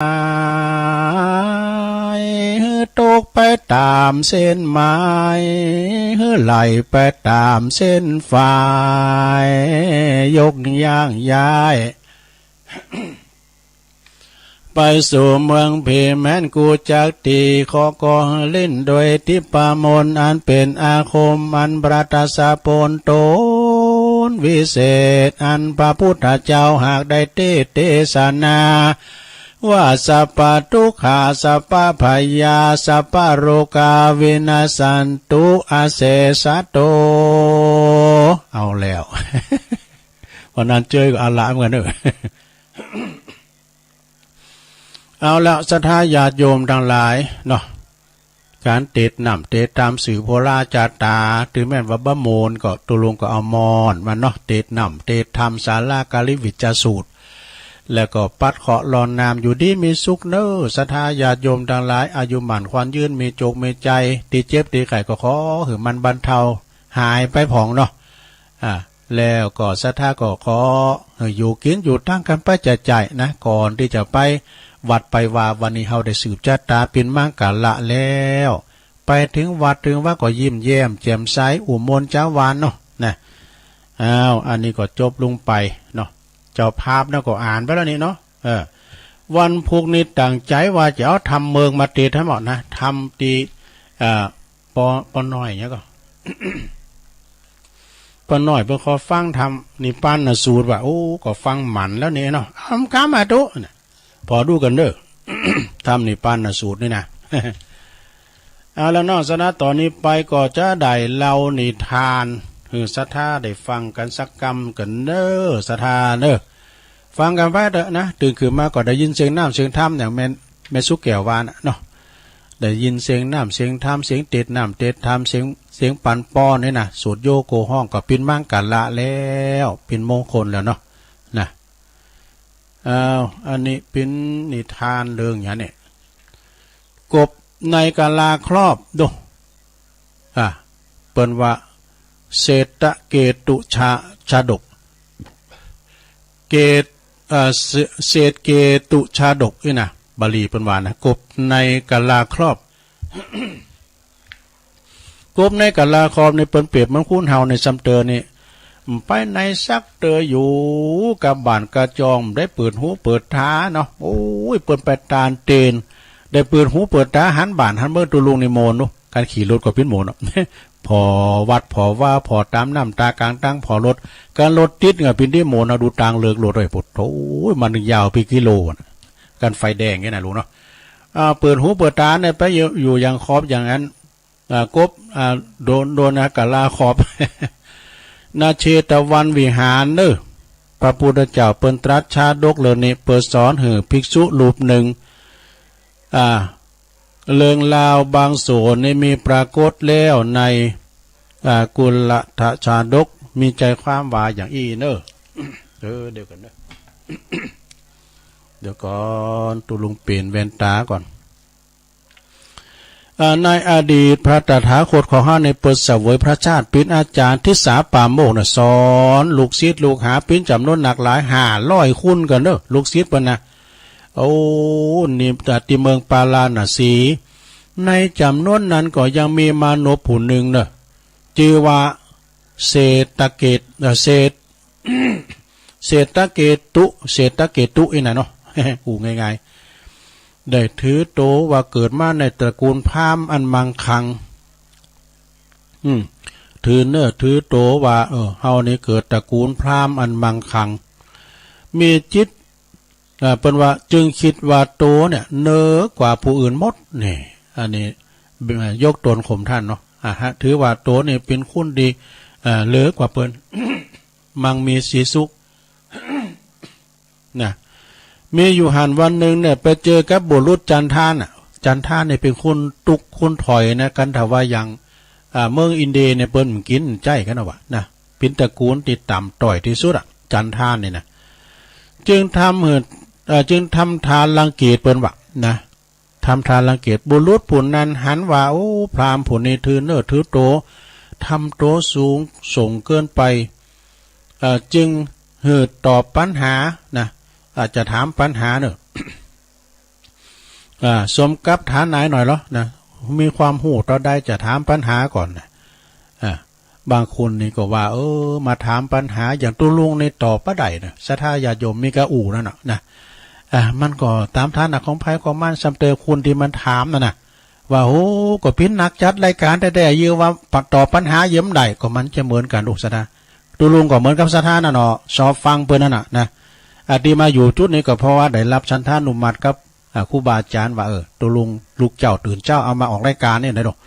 ตกไปตามเส้นไม้ไหลไปตามเส้นฝ่ายยกย่างย้ายไปสู่เมืองเพแม้นกูจักตีขอก็เล่นโดยทิปามนอันเป็นอาคมอันประทัสสะโปนโตนวิเศษอันพระพุทธเจ้าหากได้เทศนาว่าสัพพทุกขาสัพพพยาสัพพโรกาวินาสันตุอาเสสะโตเอาแล้ววันนั้นเจอกับอาละเหมือนกันเนอะเอาละศรัทธาญาติโยมทั้งหลายเนาะการเตดนำเตดตามสื่อโพราจาตาถึงแม้ว่าบะโมนก็ตุลุงก็เอามอนมาเนาะเตดนำเตดทำศาลากาลิวิจสูตรแล้วก็ปัดเคาะลอนนามอยู่ดีมีสุขเนอศรัทธาญาติโยมทั้งหลายอายุหมั่นควันยืนมีโจกมีใจตีเจ็บตีไข่ก็ขอหือมันบรรเทาหายไปผ่องเนาะแล้วก็ศรัทธาก็ขออยู่กินอยู่ตั้งกันไปใจนะก่อนที่จะไปวัดไปว่าวันนี้เฮาได้สืบชะตาเป็นมังกรละแล้วไปถึงวัดถึงว่าก็ยิ้มแย้มแจ่มใสอุโมนจ้าวานเนาะนะอันนี้ก็จบลงไปเนาะเจ้าภาพนะก็อ่านไปแล้วนี่เนาะวันพุกนี้ตั้งใจว่าจะเอาทำเมืองมาตีทั้งหมดนะทำตีปอน้อยเนี้ยก็ ปอน้อยเพื่อขอฟังทำนี่ปั้นนะสูตรว่าโอ้ก็ฟังหมันแล้วนี่เนาะทำก้ามาตุนะพอดูกันเด้อ ทำนี่ปั้นนะสูตรนี่นะ เอาแล้วนอกสนะตอนนี้ไปก็จะได้เล่านิทานคือศรัทธาได้ฟังกันสักกรรมกันเด้อศรัทธาเด้อฟังกันไว้เด้อนะตื่นขึ้นมาก็ได้ยินเสียงน้ำเสียงธรรมอย่างแม่สุกแก้ววานเนาะได้ยินเสียงน้ำเสียงธรรมเสียงเตดน้ำเตดธรรมเสียงปันป้อนนี่นะสูตรโยโกห้องก็ปินมั่งกันละแล้วปินมงคลแล้วเนาะนะอันนี้เป็นนิทานเรื่องอย่างนี้กบในกาลาครอบดูเปิ้นว่าเศตเกตุชาดกเศษเกตุชาดกนี่นะบาลีเปิ้นว่านะกบในกาลาครอบ กบในกาลาครอบในเปิ้นเปรียบมันคุ้นเฮาในซัมเตอร์นี่ไปในซักเตออยู่กับบ้านกระจองได้เปิดหูเปิดตาเนาะโอ้ยเปิดไปตาเตนได้เปิดหูเปิดตาหันบ้านหันเมื่อตุลุงในโมนเนาะการขี่รถก็เป็นโมนเนาะ พอวัดพอว่าพอตามน้ำตากลางตั้งพอรถการรถติดเงาเป็นที่โมนดูทางเลือกรถเลยปุดโอ้ยมันยาวปีกิโลการไฟแดงแค่ไหนรู้เนาะเปิดหูเปิดตาเนี่ยไปอยู่อย่างขอบอย่างนั้นกบโดนกะลาขอบ นาเชตวันวิหารเนอพระพุทธเจ้าเปิ้นตรัสชาดกเลยนี่เปิดสอนหือภิกษุรูปหนึ่งเรื่องราวบางส่วนนี่มีปรากฏแล้วในกุลทชาดกมีใจความว่าอย่างอีเนอเดี๋ยวกันเนอ เดี๋ยวก่อนตุลุงเปลี่ยนแว่นตาก่อนในอดีตพระตถาคตของข้าในเปิดเสวยพระชาติเป็นอาจารย์ทิสาป่าโมกสอนลูกศิษย์ลูกหาเป็นจำนวนหนักหลาย500คุณกันเนอลูกศิษย์ปะนะโอ้นี่ติเมืองปาลาณสีในจำนวนนั้นก็ยังมีมนุษย์ผู้หนึ่งเนอะชื่อว่าเศรษฐเกตเศรษฐเกตุอีน่ะเนาะ อูง่ายๆได้ถือโตว่าเกิดมาในตระกูลพราหมณ์อันมั่งคั่งถือโตว่าเฮานี่เกิดตระกูลพราหมณ์อันมั่งคั่งมีจิตเป็นว่าจึงคิดว่าโตเนี่ยเนอกว่าผู้อื่นหมดนี่อันนี้ยกตนข่มท่านเนาะถือว่าโตเนี่ยเป็นคุณดีเหลือกว่าเปิ้น มังมีสีสุข นะมีอยู่หันวันหนึ่งเนี่ยไปเจอกับบุรุษจันทานเนี่ยเป็นคนตุกคนถอยนะกันถาว่าอย่างเมืองอินเดียเนี่ยเปิ้นกินใจกันนะวะนะเป็นตระกูลติดต่ำต่อยที่สุดจันทานเนี่ยนะจึงทำทานรังเกียจเปิ้นวะนะทำทานรังเกียจบุรุษผู้นั้นหันว่าโอ้พราหมณ์ผู้นี้ถือถือโตทำโตสูงส่งเกินไปจึงตอบปัญหานะอาจจะถามปัญหาเนอะ สมกับฐานไหนหน่อยเหรอนะมีความหูต่อได้จะถามปัญหาก่อนนะบางคนนี่ก็ว่ามาถามปัญหาอย่างตุลุงในตอบปะไดนะศรัทธาญาติโยมมีกระอู่นั่นนะมันก็ตามฐานะของไผของมันสำเตอคุณที่มันถามนะว่าโอ้ก็พินนักจัดรายการแต่เยอะว่าตอบปัญหาเยี่ยมใดก็มันจะเหมือนกันอุศราตุลุงก็เหมือนกับศรัทธาน่ะเนาะชอบฟังเพิ่นนั่นนะที่มาอยู่จุดนี้ก็เพราะว่าได้รับชันท่านุมัติกับครูบาอาจารย์ว่าตุลุงลูกเจ้าตื่นเจ้าเอามาออกรายการเนี่ยได้ดอก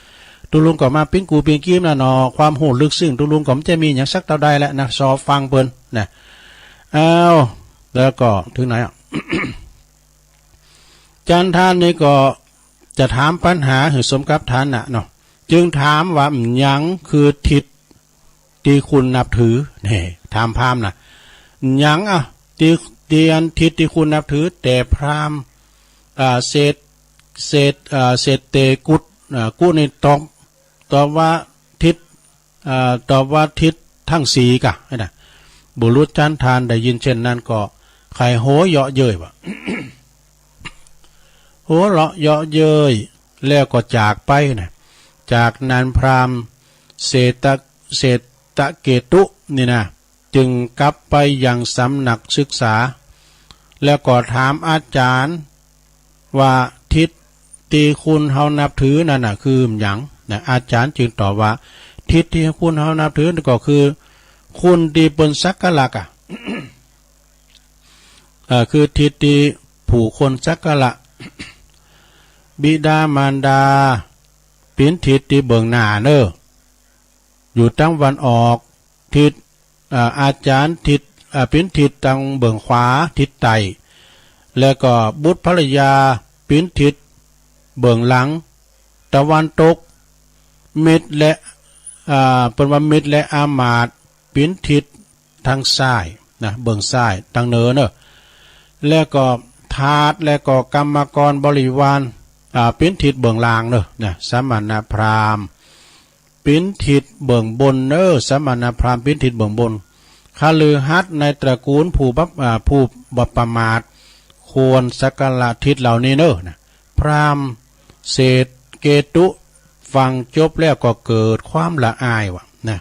ตุลุงก็มาปิ้งกูปิ้งกิ้มน่ะเนาะความโหดลึกซึ้งตุลุงก็มันจะมีอย่างสักเท่าใดแหละนะชอบฟังเพิ่นนะแล้วก็ถึงไหนจันท่านนี่ก็จะถามปัญหาหรือสมกับท่านน่ะเนาะจึงถามว่ายังคือทิศที่คุณนับถือนี่ถามพราหมณ์น่ะยังที่อันทิศที่คุณนับถือแต่พราหมณ์เศษเตกุฏกุนี่ตอบว่าทิศตอบว่าทิศทั้งสีกะนะบุรุษจันทานได้ยินเช่นนั้นก็ไข่โหเยาะเย้ยวะ โหเลาะเยาะเย้ยแล้วก็จากไปนะจากนั้นพราหมณ์เศตเกตุนี่นะจึงกลับไปยังสำนักศึกษาแล้วก็ถามอาจารย์ว่าทิศที่คุณเฮานับถือนั่นน่ะคือหยังนะอาจารย์จึงตอบว่าทิศที่คุณเฮานับถือก็คือคุณที่บนสักกะลักคือทิศที่ผู้คนสักกะละบิดามารดาเป็นทิศที่เบื้องหน้าเนออยู่ตั้งวันออกทิศอาจารย์ทิศเป็นทิศตั้งเบื้องขวาทิศใต้แล้วก็บุตรภรรยาเป็นทิศเบื้องหลังตะวันตกเม็ดและเป็นว่าเม็ดและอามาตย์เป็นทิศทางซ้ายนะเบื้องซ้ายทางเหนือเนอะแล้วก็ทาสและก็กรรมกรบริวารเป็นทิศเบื้องล่างเนอะนะสมณพราหมณ์เป็นทิศเบื้องบนเนอะสมณพราหมณ์เป็นทิศเบื้องบนคฤหัสถ์ในตระกูลผู้บัพประมาทควรสักการะทิศเหล่านี้เนอะนะพราหมณ์เศษเกตุฟังจบแล้วก็เกิดความละอายว่ะนะ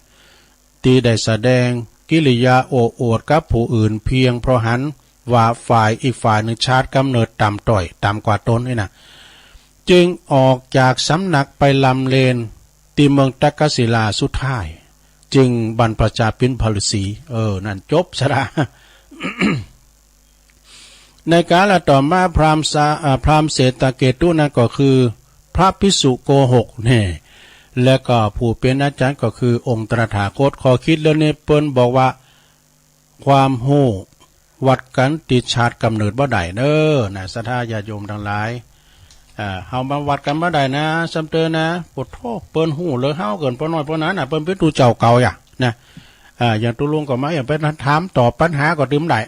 ที่ได้แสดงกิริยาโอ้อวดกับผู้อื่นเพียงเพราะหันว่าฝ่ายอีกฝ่ายหนึ่งชาติกำเนิดต่ำต่อยต่ำกว่าตนนี่นะจึงออกจากสำนักไปลำเลนที่เมืองตักกศิลาสุดท้ายจึงบรรพชาเป็นพฤาษีนั่นจบซะละ ในกาลต่อมาพราหมณ์เศตเกตุนั่นก็คือพระภิกษุโกหกเนี่ยและก็ผู้เป็นอาจารย์ก็คือองค์ตถาคตขอคิดแล้วเนี่ยเปิ้นบอกว่าความโหวัดกันติดชาติกำเนิดบ่ได้เด้อนะศรัทธาญาติโยมทั้งหลายเฮามาวัดกันบ่ได้นะสำเตอนะปวดโทษเปิ้นหูเลยเฮาเกินปน้อยปนั้นน่ะเปิ้นเป็นตูเจ้าเก่าอย่านะอย่างตุลุงก็มาอย่างไปถามตอบปัญหาก็ดื่มได้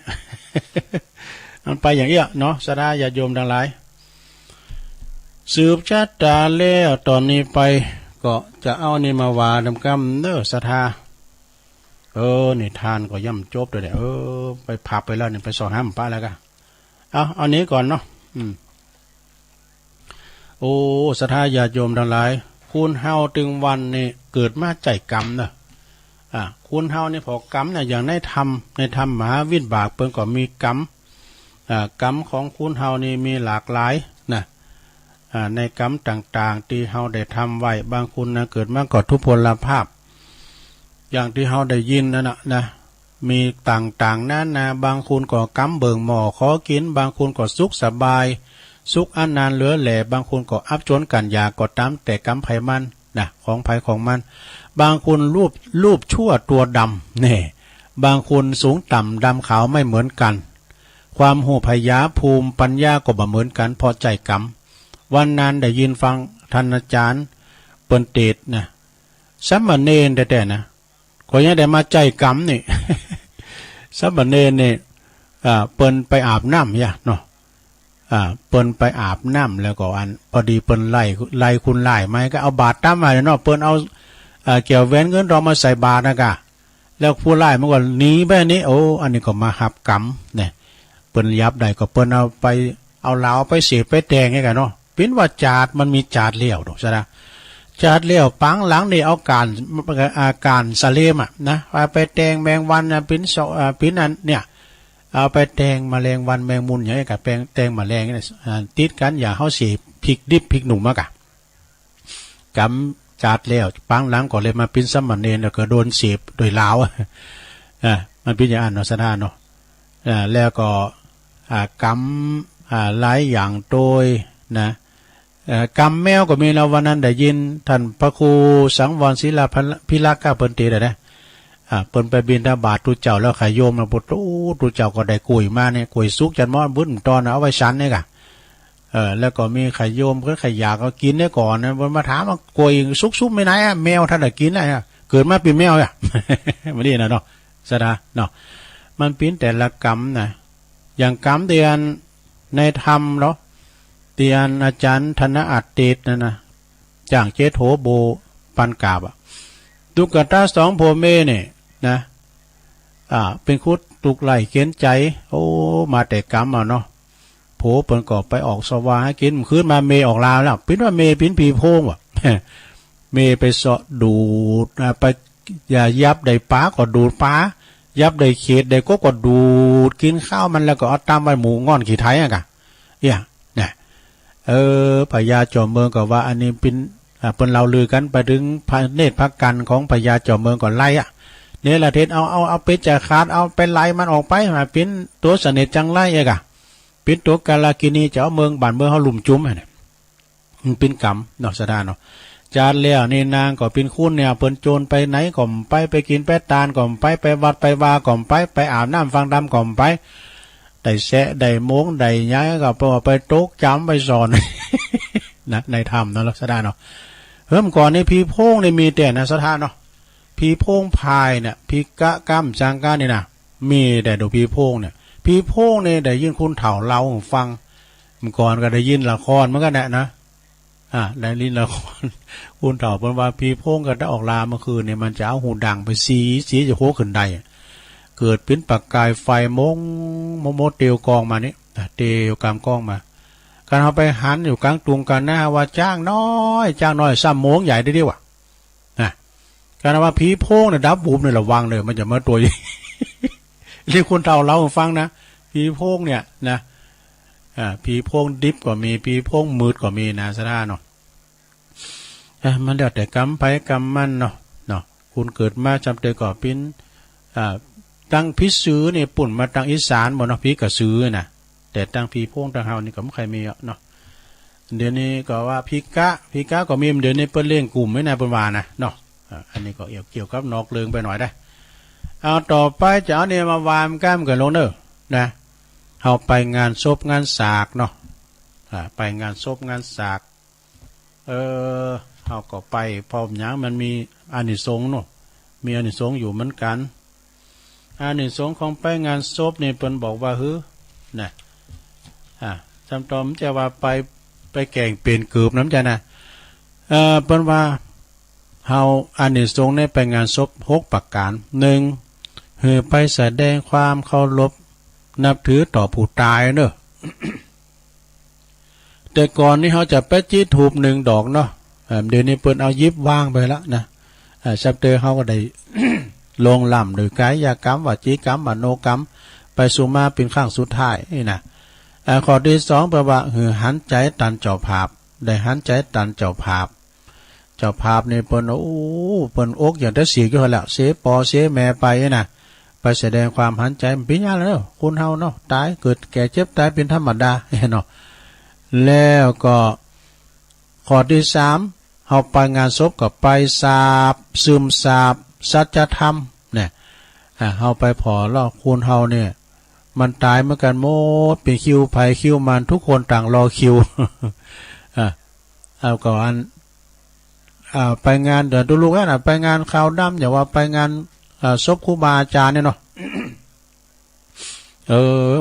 มันไปอย่างเงี้ยเนาะศรัทธาญาติโยมทั้งหลายสืบชะตาแล้วตอนนี้ไปก็จะเอานี่มาว่าดำกำเด้อศรัทธานี่ทานก็ย่ำจบเลยเนี่ยไปพับไปแล้วเนี่ยไปสอนห้ามป้าแล้วกันเอานี้ก่อนเนาะโอ้ศรัทธาญาติโยมทั้งหลายคุณเฮาถึงวันนี่เกิดมาใจกรรมเนอะคุณเฮานี่พอกรรมเนี่ยอย่างในธรรมมหาวิบากเปิ้นก็มีกรรมกรรมของคุณเฮานี่มีหลากหลายนะในกรรมต่างๆที่เฮาได้ทำไว้บางคนนะเกิดมาก็ทุพพลภาพอย่างที่เฮาได้ยินนั่นนะมีต่างๆนั้นนะบางคนก็กำเบิ่งหม้อขอกินบางคนก็สุขสบายสุขอันนานเหลือแหล่บางคนก็อับจนกันยาก็ตามแต่กรรมไผมันนะของไผของมันบางคนรูปชั่วตัวดำเนี่ยบางคนสูงต่ำดำขาวไม่เหมือนกันความโหพยาภูมิปัญญาก็บ่เหมือนกันพอใจกรรมวันนั้นได้ยินฟังท่านอาจารย์เปิ้นเทศนะสามเณรแต่นะก็ยังได้มาใจกรรมนี่ สามเณรนี่เปิ้นไปอาบน้ำอย่าเนาะเปิ้นไปอาบน้ำแล้วก็อันพอดีเปิ้นไล่คุณไล่ไหมก็เอาบาตรตั้มมาเนาะเปิ้นเอาเกี่ยวแหวนเงินเรามาใส่บาตรนะกะแล้วผู้ไล่มันก็หนีไปนี้โอ้อันนี้ก็มาหับกรรมเนี่ยเปิ้นยับได้ก็เปิ้นเอาไปเอาเหลาไปเสียไปแทงให้กันเนาะ เป็นว่าจาดมันมีจาดเลี้ยวดอกซะนะจาดเลี้ยวปังหลังนี่เอาการสะเลมนะไปแตงแมงวันปิ้นปิ้นอันเนี่ยเอาไปแตงแมลงวันแมงมุนอย่างนี้กับแตงแมลงนี่ติดกันอย่าเฮาสิพริกดิบพริกหนุ่มมากะกำจาดแล้วปังหลังก็เลยมาปิ้นสมณเณรแล้วก็โดนเสียบโดยลาวมันเป็นอย่างนั้นเนาะซะนะเนาะแล้วก็กำหลายอย่างโดยนะกำแมวก็มีเราวันนั้นได้ยินท่านพระครูสังวรศิลาพิรักษ์เปิ้นตีได้นะเปิ้นไปบิณฑบาตตุเจ้าแล้วขายโยมนะพุทธตุเจ้าก็ได้กุยมาเนี่ยกุยสุกจันมอบุญตอนเอาไว้ชั้นเนี่ยกะแล้วก็มีขายโยมก็ขายยาก็กินได้ก่อนนะมันมาถามว่ากุยสุกไม่ไหนแมวท่านได้กินได้เกิดมาเป็นแมวอ่ะไม่ได้นะเนาะสะดาเนาะมันเป็นแต่ละกรรมนะอย่างกรรมเดือนในธรรมเนาะเตียนอาจารย์ธนอัตตินะจ้างเจโถโบปันกาบตุกตาสองโพเมเนี่ยนะเป็นคุดตุกไหลเขียนใจโอ้มาแต่กรรมเนาะโผเปิ่นก็ไปออกสวาให้กินคืนมาเมออกลาวแล้วเป็นว่าเมปิ้นผีโพงว่ะเมไปเสาะดูดไปอย่ายับได้ป้าก็ดูดป้ายับได้เขตได้ก็ดูดกินข้าวมันแล้วก็เอาตามใบหมูง่อนขี้ไทยกะเนี่ยพญาจอมเมืองก็ว่าอันนี้เป็นเปิ้นเราลือกันไปถึงพระเนตรพระกันของพญาจอมเมืองก่อนไล่เนี่ยละเทศเอาเป็ดจะขาดเอาเป็นไล่มันออกไปมาเป็นตัวเสน่ห์จังไล่เป็นตัวกาลากินีเจ้าเมืองบ้านเมืองเฮาลุ่มจุ้มเนี่ยมันเป็นกรรมเนาะสะดาเนาะจานแล้วนี่นางก็เป็นคุณเนี่ยเปิ้นโจรไปไหนก็ไปกินไปตาลก็ไปวัดไปวาก็ไปอาบน้ำฟังธรรมก็ไปได้แสะได้โมงได้ย้ายก็ไปโต๊ะจำไปสอนนะในธรรมเนาะลักษณะเนาะเริ่มก่อนในพีโพงในมีแต่นะสถานเนาะพีโพงพายเนี่ยพีกะกั้มจางก้านี่นะมีแต่ดูพีโพงเนี่ยพีโพงเนี่ยได้ยินคุณเถ่าเล่าฟังเมื่อก่อนก็ได้ยินละครเหมือนกันนะได้ยินละครคุณเถ่าเป็นว่าพีโพงก็ได้ออกลาเมื่อคืนเนี่ยมันจะเอาหูดังไปสีจะโคขึ้นได้เกิดเป็นประกายไฟมงโมเตียวกองมานี่เตียวกามกองมาการเอาไปหันอยู่กลางตุงกันนะว่าจ้างน้อยซ้ำโมงใหญ่ได้ดีว่ะการว่าผีโพงเนี่ยดับบูมเนี่ยระวังเลยมันจะมาตัวใหญ่เรียกคนเฒ่าเราฟังนะผีโพงเนี่ยนะผีโพงดิบก็มีผีโพงมืดก็มีนะสะท่าเนาะมันเดี๋ยวแต่กำไปกำมันเนาะคุณเกิดมาจำเตยก่อปิ้นตั้งพิซื้อเนี่ยปุ่นมาตั้งอีสานหมดเนาะพี่ก็ซื้อนะแต่ตั้งพีโพงตั้งเฮานี่ก็ไม่ใครมีเนาะเดี๋ยวนี้ก็ว่าพีกะก็มีเดี๋ยวนี้เปิ้นเลี้ยงกลุ่มไม่นายประมาณนะเนาะอันนี้ก็เกี่ยวกับนอกเลืองไปหน่อยได้เอาต่อไปจะเอาเนี่ยมาวามก้ามกันลงเนอะนะเอาไปงานศพงานสากเนาะไปงานศพงานสากเอาก็ไปพอมยังมันมีอานิสงส์เนาะมีอานิสงส์อยู่เหมือนกันอานิสงส์ของไปงานศพเนี่ยเปิ้นบอกว่านะจำตอมจะว่าไปแก่งเปลี่ยนเกือบน้ำใจนะเปิ้นว่าเฮาอานิสงส์ในไปงานศพ6ประการ1คือไปแสดงความเคารพนับถือต่อผู้ตายเนอะ แต่ก่อนนี้เขาจะไปจี้ถูบ1 ดอกเนาะเดี๋ยวนี้เปิ้นเอายิบว่างไปแล้วนะชับเตอเขาก็ได้ ลงล่ำโดยกายกรรมวจีกรรมมโนกรรมไปสู่มาเป็นข้างสุดท้ายนี่นะข้อที่2แปลว่าคือหันใจตันเจ้าภาพได้หันใจตันเจ้าภาพนี่เปิ้นเปิ้นอกอย่างได้เสียก็แล้วเสปอเสแม่ไปนะไปแสดงความหันใจเป็นอย่างแล้วคนเฮาเนาะตายเกิดแก่เจ็บตายเป็นธรรมดาเนาะแล้วก็ข้อที่3เฮาไปงานศพก็ไปซึมซาบสัจธรรมเนี่ยเฮาไปพอแล้วคนเฮาเนี่ยมันตายเหมือนกันหมดเป็นคิวไผคิวมันทุกคนต่างรอคิวเอาก่อนไปงานเดินตุลูกนะไปงานข่าวดำอย่าว่าไปงานศพครูบาอาจารย์เนี่ยเนาะ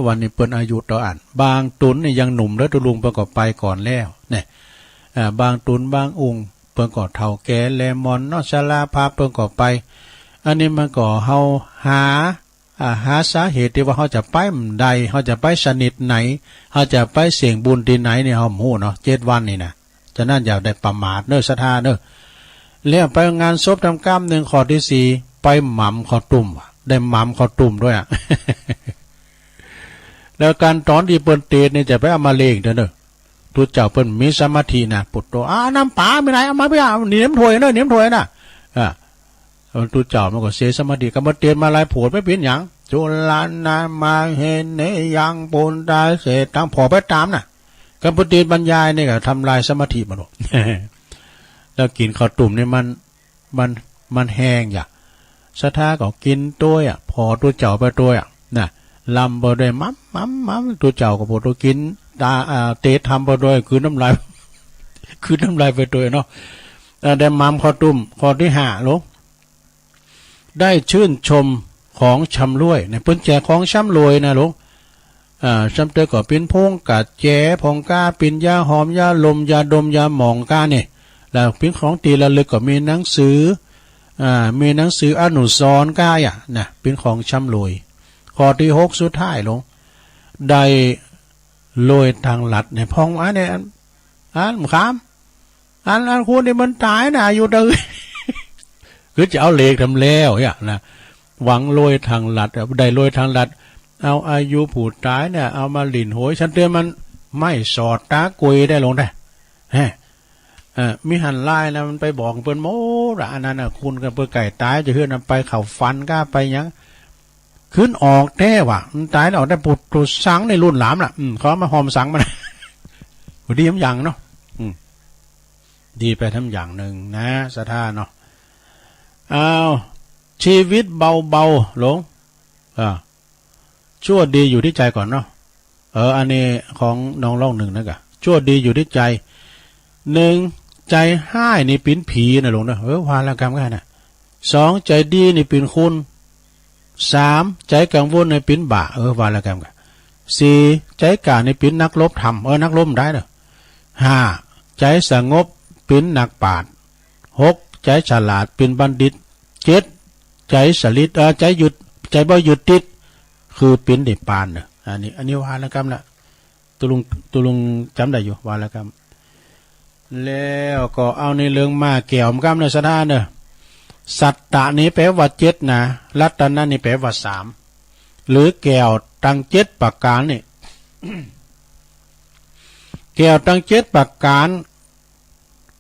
วันนี้เปิ้นอายุต่ออ่านบางตุนนี่ยังหนุ่มแล้วตุลุงเปิ้นก็ไปก่อนแล้วเนี่ยบางตุนบางองค์เปิ้นก็เฒ่าแก่แลมอนเนาะชราภาพเปิ้นก็ไปอันนี้มันก็เฮาหา หาสาเหตุที่ว่าเขาจะไปใดเขาจะไปชนิดไหนเขาจะไปเสี่ยงบุญที่ไหนเนี่ยเขาหูเนาะ7 วันนี่นะฉะนั้นอย่าได้ประมาทเน้อศรัทธาเน้อเลี้ยงไปงานศพทำกรรม1ข้อที่4ไปหม่ำข้าวตุ่มได้หม่ำข้าวตุ่มด้วยอ่ะ แล้วการตอนที่เปิ้นเตศเนี่ยจะไปเอามาเลงเด้อตัวเจ้าเปิ้นมีสมาธินะปุตโตน้ำป่าไม่ไหนเอามาไปเอาเหนียมถ้วยเน้อเหนียมถ้วยน่ะตัวเจ้ามันก็เสียสมาธิก็มาเตศมาลายโผดไม่เป็นหยังจุลานามาเห็นเนยังปุนตาเสตังพอไปตามน่ะการปฏิบัติบรรยายนี่ก็ทำลายสมาธิมันหรอก แล้วกินข้าวตุ่มนี่มันแห้งอย่าศรัทธาก็กินตัวอ่ะพอตัวเจ้าไปตัวอ่ะน่ะลำบ่ได้มัมตัวเจ้าก็บ่ตัวกินตาเตะทำบ่ด้วยคือน้ำลาย คือน้ำลายไปตัวเนาะได้มัมข้าวตุ่มข้อที่5ลงได้ชื่นชมของชำรวยในเปิ้นแจกของชำรวยนะลงชำเตอก็เป็นพงกัดแจพงกาเป็นยาหอมยาลมยาดมยาหมองกาเนี่ยแล้วเป็นของตีละลึกก็มีหนังสืออนุสรณ์กายอ่ะนะเป็นของชำรวยข้อที่6สุดท้ายลงได้ลอยทางหลัดในพองเนี่ยขามคุณนี่มันตายนะอยู่เด้อ คือจะเอาเลขทำแล้วเนี่ยนะหวังลอยทางหลัดได้ลอยทางหลัดเอาอายุผู้ตายเนี่ยเอามาหลินโหยฉันเตือนมันไม่สอดตากุยได้ลงได้มีหันไล่นะมันไปบอกเปิ้นโมระอันนั้นน่ะคุณกับเปิ้นไก่ตายจะเฮือนไปเข่าฟันก้าไปยังขึ้นออกแท้ว่ะมันตายแล้วออกได้ปุดตัวสังในรุ่นหลามล่ะเขามาหอมสังมัน ดีทั้งอย่างเนาะดีไปทั้งอย่างหนึ่งนะศรัทธาเนาะชีวิตเบาๆหลงชั่วดีอยู่ที่ใจก่อนเนาะอันนี้ของน้องล่องหนึ่งนะกะชั่วดีอยู่ที่ใจ1ใจห้ายนี่เป็นผีนะหลงนะวาระกรรมกันนะ2ใจดีนี่เป็นคุณ3ใจกังวลนี่เป็นบาวาระกรรมกัน4ใจกล้านี่เป็นนักรบธรรมนักรบได้เนาะ5ใจสงบเป็นนักปราชญ์6ใจฉลาดเป็นบัณฑิต7ใจสลิดใจหยุดใจบ่หยุดติดคือเป็นเด็กปานเนาะอันนี้วาระกรรมละตุลุงจำได้อยู่วาระกรรมแล้วก็เอาในเรื่องมาแก้วมกรรมในศรัทธาเนอะสัตตะนี้แปลว่า7นะรัตนะนี่แปลว่า3หรือแก้วตั้ง7ประการนี่ แก้วตั้ง7ประการ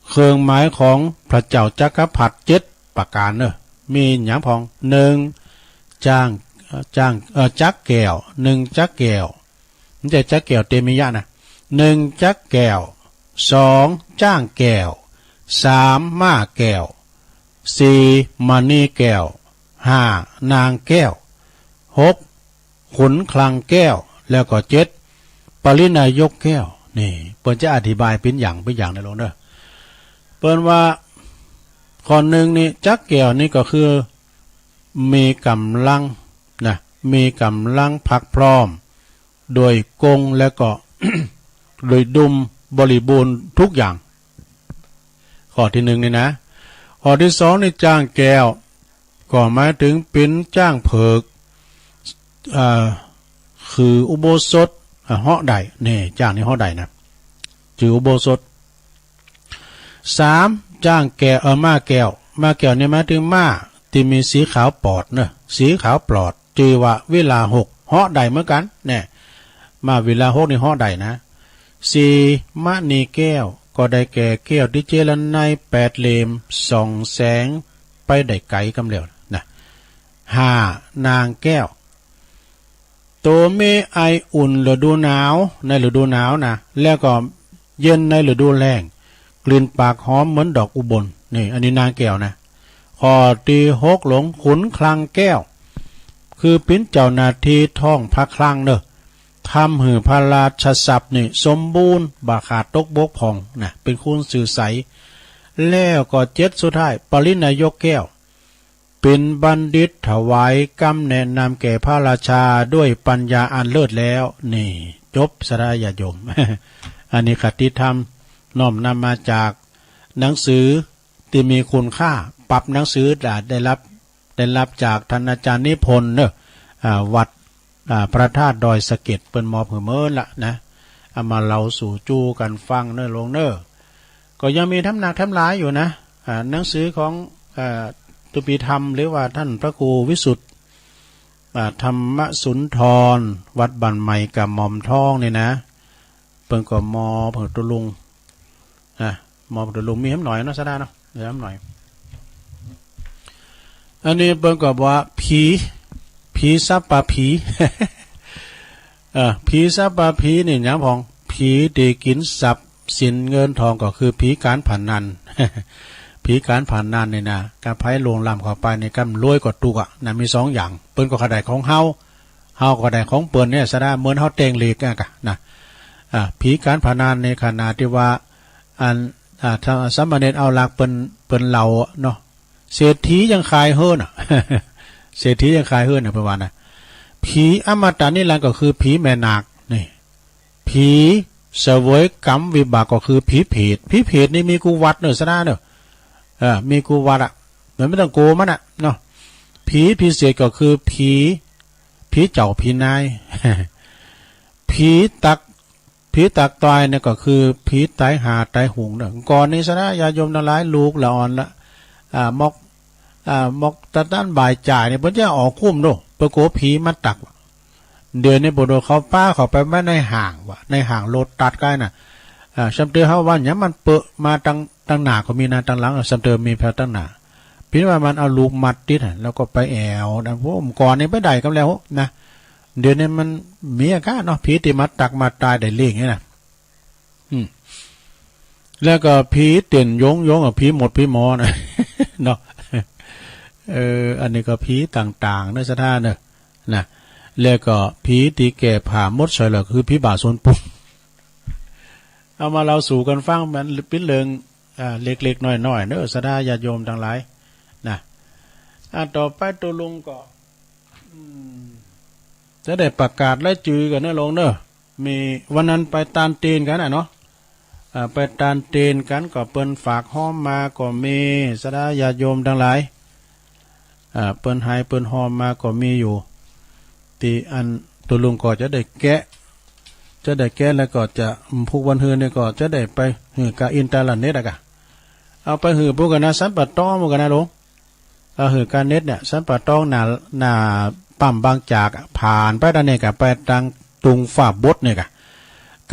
เครื่องหมายของพระเจ้าจักรพรรดิ7ประการเนอะมีหยังพอง1จักแก้ว1จักแก้วมันจะจักแก้วเตมิยะนะ1จักแก้ว2จ้างแก้ว3ม้าแก้ว4มณีแก้ว5นางแก้ว6ขุนคลังแก้วแล้วก็7ปรินายกแก้วนี่เปิ้นจะอธิบายเป็นอย่างในลงเด้อเปิ้นว่าข้อหนึ่งนี่จักแก้วนี่ก็คือมีกำลังนะมีกำลังพักพร้อมโดยกงแล้วก็ โดยดุมบริบูรณ์ทุกอย่างข้อที่1นี่นะข้อที่2นี่จ้างแก้วก็หมายถึงเป็นจ้างเผิกคืออุโบสถเหาะใดนี่จ้างนี่เหาะใดนะจืออุโบสถ3จ้างแก้วม้าแก้วนี่หมายถึงม้าที่มีสีขาวปลอดเนอะสีขาวปลอดจือว่าเวลา6เหาะใดเหมือนกันเนี่ยมาเวลา6นี่เหาะใดนะ4มณีแก้วก็ได้แก่แก้วที่เจริญใน8เหลี่ยมส่องแสงไปได้ไกลกำแล้วนะ5นางแก้วตัวเมไออุ่นฤดูหนาวในฤดูหนาวนะแล้วก็เย็นในฤดูแล้งกลิ่นปากหอมเหมือนดอกอุบลนี่อันนี้นางแก้วนะข้อที่6หลงขุนคลังแก้วคือเป็นเจ้าหน้าที่ท่องพระคลังเนอะทำหือพระราชทรัพย์นี่สมบูรณ์บาขาดตกบกพร่องนะเป็นคุณสื่อใสแล้วก็7สุดท้ายปรินายกแก้วเป็นบัณฑิตถวายกรรมแนะนำแก่พระราชาด้วยปัญญาอันเลิศแล้วนี่จบสรายาโยม อันนี้คติธรรมน้อมนำมาจากหนังสือที่มีคุณค่าปรับหนังสือได้รับจากท่านอาจารย์นิพนธ์เนอะ วัดพระธาตุดอยสะเก็ดเปิ้นมอบเหือเมินละนะเอามาเล่าสู่จูกันฟังเน้อลงเน้อก็ยังมีทำหนักทำหลายอยู่นะหนังสือของตุปีธรรมหรือว่าท่านพระครูวิสุทธิ์ธรรมสุนทรวัดบันใหม่กับหม่อมทองนี่นะเปิ้นก็มอเพิ่นตุลุงมอตุลุงมีหำหน่อยเนาะซะได้เนาะเดี๋ยวหำหน่อยอันนี้เปิ้นก็บอกว่าผีซับปะผีผีซับปะผีนี่หยังพองผีที่กินทรัพย์สินเงินทองก็คือผีการพนัน ผีการพนันนี่นะการไพ่ลวงล้ำเข้าไปในการรวยกว่าตุกนะมี2อย่างเปิ้นก็ขดายของเฮาก็ได้ของเปิ้นเนี่ยซะได้เหมือนเฮาเตงเลขกะนะผีการพนันในขณะที่ว่าอันสามเณรเอาหลักเปิ้นเหล่าเนาะเศรษฐียังขายเฮิรน่ะ เศรษฐียังขายเฮิรน่ะประมาณน่ะผีอมตะนิรันดร์ก็คือผีแม่นาคนี่ผีเสวยกรรมวิบากก็คือผีเพศนี่มีกูวัดเนอะซะได้เนอะมีกูวัดมันไม่ต้องโกมันเนาะผีพิเศษก็คือผีเจ้าผีนาย ผีตักตายเนี่ยก็คือผีตายหาตายหุงเนอะก่อนนี้ซะนะญาโยมทั้งหลายลูกละอ่อนละมกตะด้านบ่ายจ่ายเนี่ยเพิ่นจะออกคุ้มโดปะโกผีมาตักเดือนนี้บ่โดเขาป้าเขาไปแม่ในห่างว่ะในห่างโลดตัดใกล้น่ะซัมเตอร์เฮาว่าหยังมันเปะมาตั้งหน้าก็มีนะตั้งหลังซัมเตอร์มีแพตั้งหน้าพี่ว่ามันเอาลูกมัดติดแล้วก็ไปแอวนะพวกก่อนนี่ไปได้กันแล้วนะเดือนนี้มันมีอาการเนาะผีที่มาตักมาตายได้เลี้ยงนี่นะแล้วก็ผีเต้นยงกับผีหมดผีหมอนะ เนาะอันนี้ก็ผีต่างๆในสถานเนอะนะแล้วก็ผีที่แก่ผ่ามดใส่หรอคือผีบาสนปุ่มเอามาเราสู่กันฟังมันเป็นเรื่องเล็กๆน้อยๆเนอะสดาญาติโยมทั้งหลายนะต่อไปตัวลุงก็จะได้ประกาศและจือกันเนอะลงเนอะมีวันนั้นไปตานเตนกันเนาะไปตานเตนกันก็เปิ้นฝากห้อมมาก็มีสดาญาติโยมทั้งหลายเปิ้นให้เปิ้นหอมมาก็มีอยู่ที่อันตัวลุงก็จะได้แกะแล้วก็จะพวกวันฮือเนี่ยก็จะได้ไปหือกะอินเทอร์เน็ตอะเอาไปหือพวกกันนะสันปัดต้องพวกกันนะลุงเอาหือการเน็ตเนี่ยสันปัดต้องหน้าปั๊มบางจากผ่านไปด้านนี้กะไปทางตุงฝ่าบดเนี่ยกะ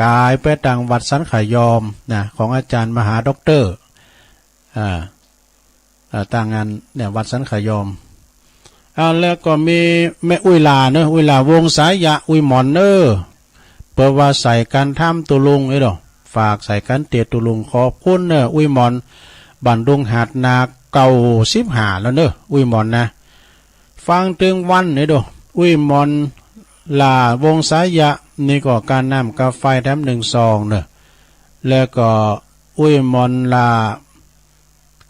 กายไปทางวัดสันขายอมนะของอาจารย์มหาด็อกเตอร์ต่างงานเนี่ยวัดสันขายอมแล้วก็มีแม่อุ้ยลาเนอะอุ้ยลาวงสายยะอุ้ยหมอนเนอะเปิดว่าใส่การทำตุลุงไอ้ดอกฝากใส่การเตียตุลุงขอบคุณเนอะอุ้ยหมอนบันดุงหาดนาเก่า15แล้วเนอะอุ้ยหมอนนะฟังตึงวันไอ้ดอกอุ้ยหมอนลาวงสายยะนี่ก็การนำกาแฟแถม1 ซองเนอะแล้วก็อุ้ยหมอนลา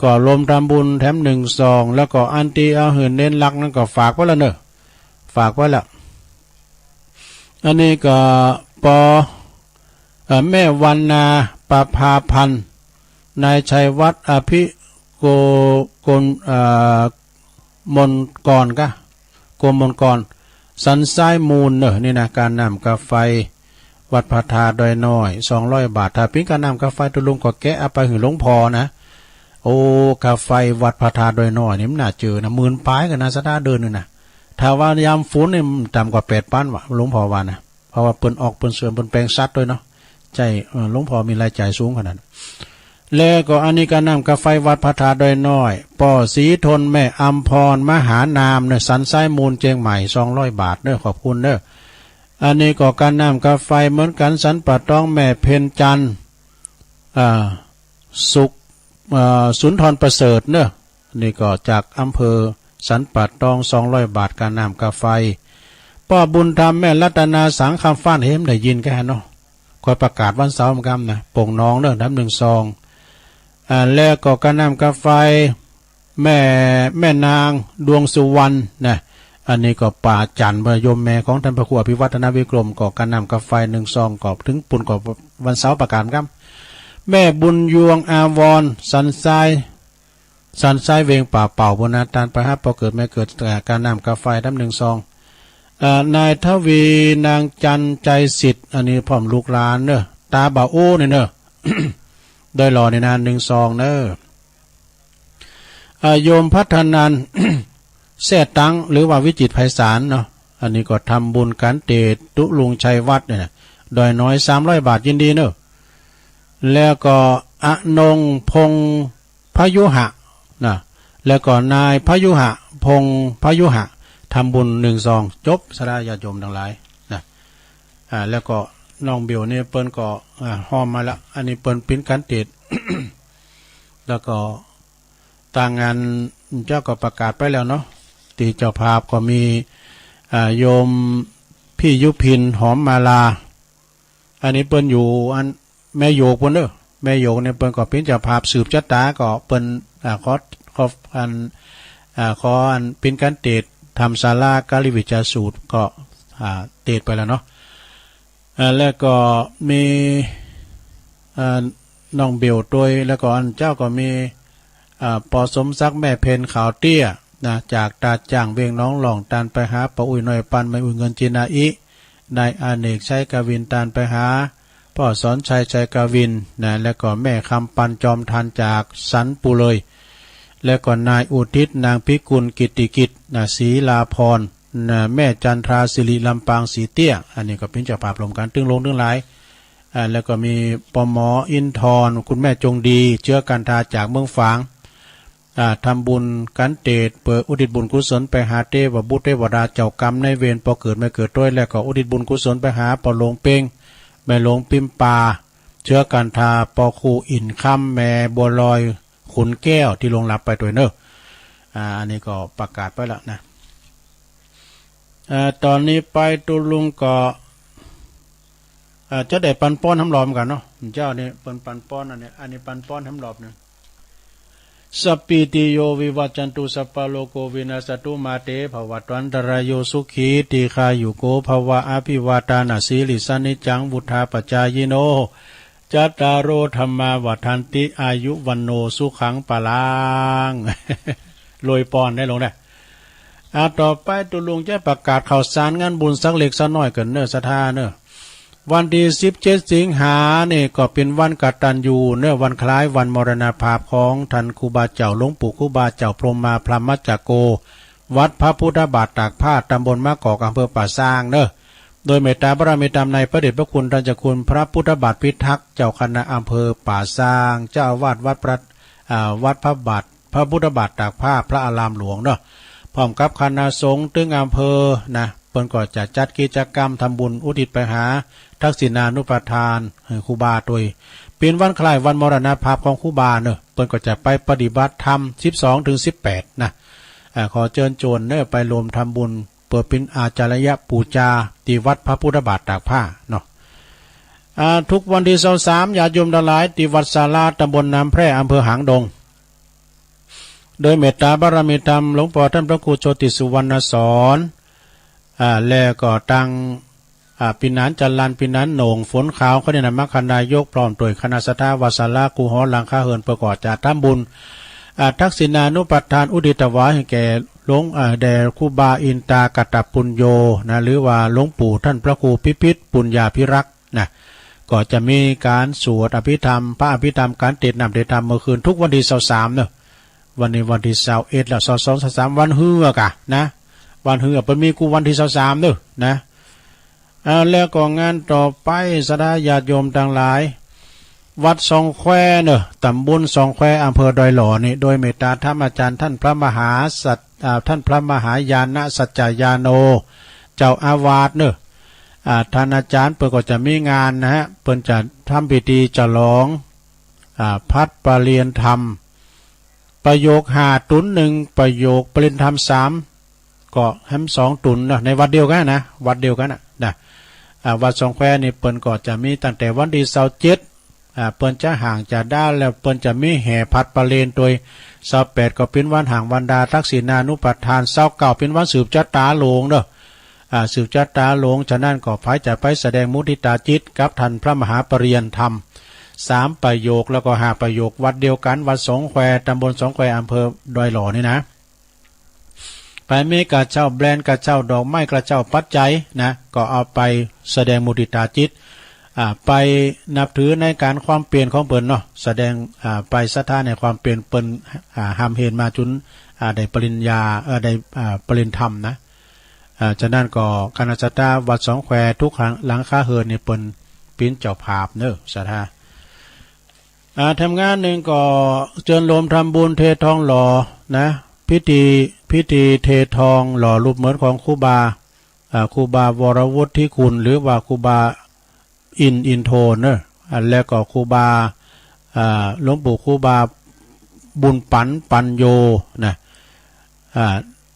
ก็ลมทำบุญแถม1 ซองแล้วก็อันตีเอาหื่นเน้นลักนั่นก็ฝากไว้แล้วเนอะฝากไว้แล้วอันนี้ก็แม่วันนาประภาพันธ์นายชัยวัฒน์อภิโกนมนกรกะโกมนกรสันทรายมูลเนอะนี่นะการนำกาแฟวัดพระธาตุดอยน้อย200 บาทถ้าเป็นการนำกาแฟตุลุงก็แกะเอาไปหื่นหลวงพ่อนะโอ้กาแฟวัดพระธาตุดอยน้อยนี่มันน่าเจอนะ10,000ปลายกันนะสตาเดินนึงนะถ้าว่ายามฝนนี่ต่ำกว่า8,000ว่ะหลวงพ่อว่านะเพราะว่าเปิ้นออกเปิ้นเสริมเปิ้นแปลงซัดด้วยเนาะใจหลวงพ่อมีรายจ่ายสูงขนาดนั้นแล้วก็อันนี้ก็นำกาแฟวัดพระธาตุดอยน้อยป่อสีทนแม่อัมพรมหานามเนี่ยสันไซมูลเจียงใหม่200 บาทเด้อขอบคุณเด้ออันนี้ก็การนำกาแฟเหมือนกันสันป่าตองแม่เพ็ญจันทร์สุขสุนทรประเสริฐเนอะนี่ก็จากอำเภอสันป่าตอง200 บาทการนำกาแฟป้าบุญธรรมแม่รัตนาสังคำฟ้านเห็นได้ยินแค่เนาะคอยประกาศวันเสาร์กันนะป่งน้องเนอะน้ำ1 ซองแล้วก็การนำกาแฟแม่นางดวงสุวรรณนะอันนี้ก็ป่าจันทร์โยมแม่ของท่านพระครูอภิวัฒนวิกรมก็การนำกาแฟ1 ซองก็ถึงปุ่นก็วันเสาร์ประกาศกันแม่บุญยวงอาวรสันทรายเวงป่าเป่าบนนาตานประหับพอเกิดแม่เกิดการนำกาแฟน้ำ1 ซอง นายทวีนางจันใจสิทธิ์อันนี้พร้อมลูกหลานเนอะตาบ่าวโอ้เนี่ยเนอะ โดยหล่อในนาน1 ซองเนอะโยมพัฒนัน แท่ตังหรือว่าวิจิตรไพศาลเนาะอันนี้ก็ทำบุญกันเตตุลุงชัยวัดเนี่ยโดยน้อย300 บาทยินดีเนอะแล้วก็อนงพงพยุหะนะแล้วก็นายพยุหะพงพยุหะทำบุญ1 ซองจบสดาญาติโยมทั้งหลายนะแล้วก็น้องเบลเนี่ยเปิ้นก็หอมมาละอันนี้เปิ้นปิ้นกันเตด แล้วก็ต่างงานเจ้าก็ประกาศไปแล้วเนาะตีเจ้าภาพก็มีโยมพี่ยุพินหอมมาลาอันนี้เปิ้นอยู่อันแม่โยกเปิ้นเด้อแม่โยกเนี่ยเปิ้นก็เป็นเจ้าภาพสืบชะตาก็เปิ้นขอเป็นการเตดทำศาลากาลิวิจาสูตรก็เตดไปแล้วเนาะแล้วก็มีน้องเบลตัวแล้วก็อันเจ้าก็มีปอสมศักดิ์แม่เพนขาวเตี้ยนะจากตาจ่างเวียงน้องหล่องตานไปหาปะอุ้ยหน่อยปันไม่อุ้ยเงินจีนาอินายอเนกชัยกวินตานไปหาพ่อสอนชัยชัยกวินนะแล้วก็แม่คำปันจอมทันจากสันปูเลยแล้วก็นายอุทิศนางพิกุลกิติกิจนะศรีลาพรนะแม่จันทราศิริลำปางสีเตี้ยอันนี้ก็เป็นเจ้าภาพรวมกันตึงลงตึงหลายแล้วก็มีปหมออินทรคุณแม่จงดีเชื้อกันทาจากเมืองฝางทำบุญกันเตดเปิดอุทิศบุญกุศลไปหาเทวบุตรเทวดาเจ้ากรรมในเวรพอเกิดไม่เกิดด้วยแล้วก็อุทิศบุญกุศลไปหาปอหลวงเป้งแม่หลวงปิมปาเชื้อกันทาปอคูอินค่ำแม่บัวลอยขุนแก้วที่ลงหลับไปตัวเนอะอันนี้ก็ประกาศไปแล้วนะตอนนี้ไปตุลุงก็จะได้ปันป้อนทำหลอมกันเนาะเจ้านี่ปันป้อนอันนี้ปันป้อนทำหลอมเนี่ยสัพพิติโยวิวัจจันตุสัพพะโลกวินาศตุมาเตภวัตวันตรายโยสุขีติคายุโกภวะอภิวาทานาสีลิสานิจังวุธาปัจจายโนจัตตารโอธรรมาวัฏันติอายุวันโนสุขังปะลัง ลอยปอนได้ลงได้ต่อไปตุลุงจะประกาศข่าวสารงานบุญสักเล็กสักน้อยกันเนอสถาเนอวันที่17 สิงหาเนี่ยก็เป็นวันกตัญญูเนื่อวันคล้ายวันมรณภาพของท่านครูบาเจ้าหลวงปู่ครูบาเจ้าพรหมมาพรหมจักโกวัดพระพุทธบาทตากผ้าตำบลมะกอกอำเภอป่าซางเนอโดยเมตตาบารมีตามในพระเดชพระคุณท่านเจ้าคุณพระพุทธบาทพิทักษ์เจ้าคณะอำเภอป่าซางเจ้าอาวาสวัดพระบาทพระพุทธบาทตากผ้าพระอารามหลวงเนอะพร้อมกับคณะสงฆ์ตึงอำเภอนะเปิ้นก็จะจัดกิจกรรมทำบุญอุทิศไปหาทักษิณานุปทานครูบาโดยเป็นวันคล้ายวันมรณภาพของครูบาเนอะเปิ้นก็จะไปปฏิบัติธรรม12-18นะขอเชิญชวนเนอะไปรวมทำบุญเปิดเป็นอาจารยปูจาที่วัดพระพุทธบาทตากผ้าเนาะทุกวันที่23ญาติโยมทั้งหลายที่วัดศาลาตำบลน้ำแพร่อำเภอหางดงโดยเมตตาบารมีธรรมหลวงพ่อท่านพระครูโชติสุวรรณสอนแล้วก็ตั้งปีนันจันลันปีนันโหน่งฝนขาวเขาได้นำมัคคนายกพร้อมโดยคณะสัตวัสลากูหอหลังคาเหินประกอบจากทำบุญทักษิณานุปทานอุดิตวายให้แก่หลวงแด่ครูบาอินตากตับปุญโยนะหรือว่าหลวงปู่ท่านพระครูพิพิธปุญญาภิรักษ์นะก็จะมีการสวดอภิธรรมพระอภิธรรมการเทศน์นำเทศน์ธรรมเมื่อคืนทุกวันที่23เนอะวันนี้วันที่21แล้ว22 23วันฮือกะนะวันฮือเป็นมีกูวันที่23เนอะนะแล้วก็งานต่อไปสดาญาติโยมทั้งหลายวัดสองแควเนอะตำบลสองแควอำเภอดอยหล่อนี่โดยเมตตาธรรมอาจารย์ท่านพระมหาสัตท่านพระมหายานะสัจจายาโนเจ้าอาวาสเนอะท่านอาจารย์เปิดก็จะมีงานนะฮะเปิดจะทำพิธีฉลองพัดประเรียนธรรมประโยค5 ตุน1ประโยคประเรียนธรรม3ก็แฮม2 ตุนนะในวัดเดียวกันนะวัดเดียวกันนะวัดสองแควนี่เปิดก็จะมีตั้งแต่วันที่27เปิ้นจะห่างจะได้แล้วเปิ้นจะมีแห่พัดประเลนโดย28ก็เป็นวันห่างวันดาทักษิณานุปทาน29เป็นวันสืบชะตาหลวงเด้อสืบชะตาหลวงฉะนั้นก็พายจะไปแสดงมุทิตาจิตกับท่านพระมหาปริยนธรรม3ประโยคแล้วก็5ประโยควัดเดียวกันวัดสองแควตำบลสองแควอำเภอดอยหล่อนี่นะ ไปเมกะเจ้าแบรนด์กะเจ้าดอกไม้กะเจ้าปัจจัยนะก็เอาไปแสดงมุทิตาจิตไปนับถือในการความเปลี่ยนของเปิ้นเนาะแสดงไปศรัทธาในความเปลี่ยนเปิ้นหามเห็นมาจุนได้ปริญญาได้ปริญธรรมนะฉะนั้นก็คณะสัตตาวัดสองแควทุกหลังคาเฮือนนี่เปิ้นปิ้นเจ้าภาพเนอะศรัทธาทำงานหนึ่งก็เจิญโลมทำบุญเททองหล่อนะพิธีเททองหล่อรูปเหมือนของครูบาวรวุฒิที่คุณหรือว่าครูบาอินโทเนอะแล้วก็ครูบาหลวงปู่ครูบาบุญปัญโยนะ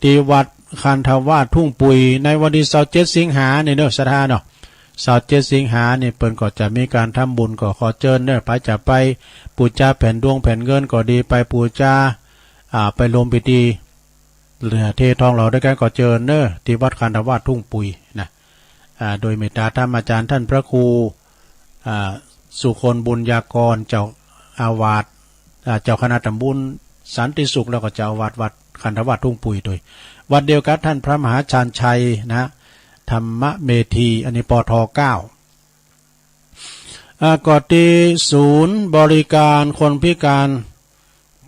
ที่วัดคันธวาสทุ่งปุยในวันที่27 สิงหาเนี่ยเนอะศรัทธาเนาะ27 สิงหาเนี่ยเปิ้นก็จะมีการทำบุญก็ขอเชิญเนอะไปจะไปปูจาแผ่นดวงแผ่นเงินก็ดีไปปูจาไปรวมพิธีเททองหล่อด้วยกันก็เชิญเนอะที่วัดคันธวาสทุ่งปุยนะโดยเมตตาธรรมอาจารย์ท่านพระครูสุคนบุญญากรเจ้าอาวาสเจ้าคณะตำบลสันติสุขแล้วก็เจ้าอาวาสวัดคันธวาสทุ่งปุยโดยวัดเดียวกันท่านพระมหาชาญชัยนะธรรมเมธีอันนี้ปท9กอตีศูนย์บริการคนพิการ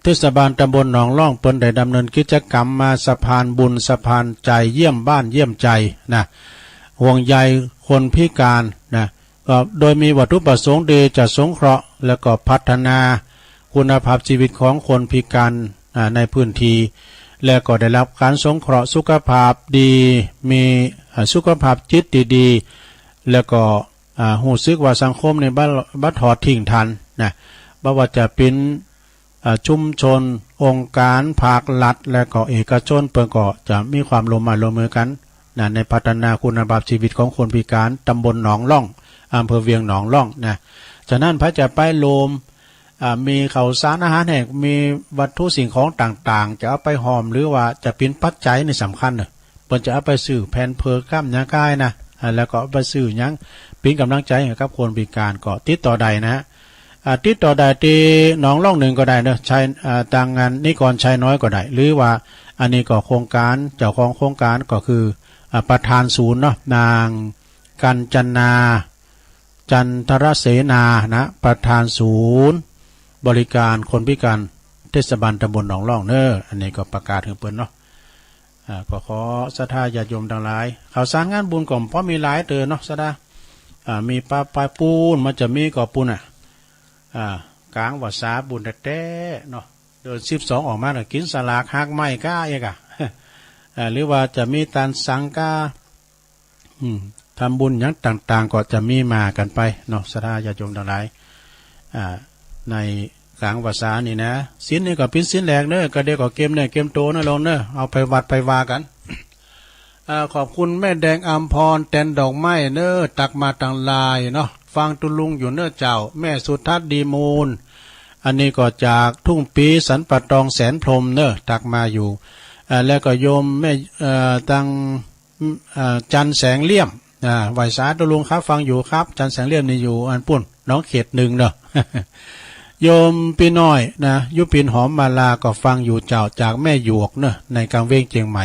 เทศบาลตำบลหนองล่องเปิ้นได้ดำเนินกิจกรรมมาสะพานบุญสะพานใจเยี่ยมบ้านเยี่ยมใจนะห่วงใยคนพิการนะก็โดยมีวัตถุประสงค์ดีจะสงเคราะห์และก็พัฒนาคุณภาพชีวิตของคนพิการในพื้นที่และก็ได้รับการสงเคราะห์สุขภาพดีมีสุขภาพจิตดีๆแล้วก็หูซึกว่าสังคมในบ้านถอดทิ้งทันนะบ่ว่าจะเป็นชุมชนองค์การภาครัฐและก็เอกชนเพิ่นก็จะมีความร่วมมือกันนะในพัฒนาคุณภาพชีวิตของคนพิการตำบลหนองล่องอำเภอเวียงหนองล่องนะฉะนั้นพระจะไปโลมมีข้าวสารอาหารแห้งมีวัตถุสิ่งของต่างๆจะเอาไปหอมหรือว่าจะเป็นปัจจัยในสำคัญเน่ะเพิ่นจะเอาไปซื้อแผ่นเพอข้ามยากายนะแล้วก็เอาไปซื้อหยังเป็นกำลังใจให้กับคนพิการก็ติดต่อใดนะติดต่อใดที่หนองล่องหนึ่งก็ได้เนอะชัยต่างงานนิกรชัยน้อยก็ได้หรือว่าอันนี้ก็โครงการเจ้าของโครงการก็คือประธานศูนย์เนาะนางกัญจนาจันทรเสนานะประธานศูนย์บริการคนพิการเทศบาลตำบลหนองล่องเนอะอันนี้ก็ประกาศถึงเปิ้นเนาะก็ขอศรัทธาญาติโยมทั้งหลายข่าวสารงานบุญก่อมเพราะมีหลายเตือนเนาะศรัทธามีปลายปูนมันจะมีก่อปูนกลางวัดสาบุญแท้ๆเนาะเดิน12ออกมาแล้วกินสลากหักไม้ก้าเอกหรือว่าจะมีตานสังกาทำบุญอย่างต่างๆก็จะมีมากันไปเนาะศรัทธาญาติโยมทั้งหลายในกลางภาษานี่นะศีลนี่ก็เป็นศีลแรกเนอะก็เด็กก็เกมเนี่ยเกมโตนะลงเนอะเอาไปวัดไปวากันขอบคุณแม่แดงอัมพรแตนดอกไม้เนอะตักมาต่างลายเนาะฟังตุลุงอยู่เนอะเจ้าแม่สุทัศน์ดีมูลอันนี้ก็จากทุ่งปีสันปัดตองแสนพรมเนอะตักมาอยู่แล้วก็โยมแม่ตังจันแสงเลี่ยมไหวสาตุลุงครับฟังอยู่ครับจันแสงเลี่ยมนี่อยู่อันปุ่นน้องเขต1เนอะโยมปีน้อยนะยุปินหอมมาลาก็ฟังอยู่เจ้าจากแม่หยวกเนอะในกลางเวงเชียงใหม่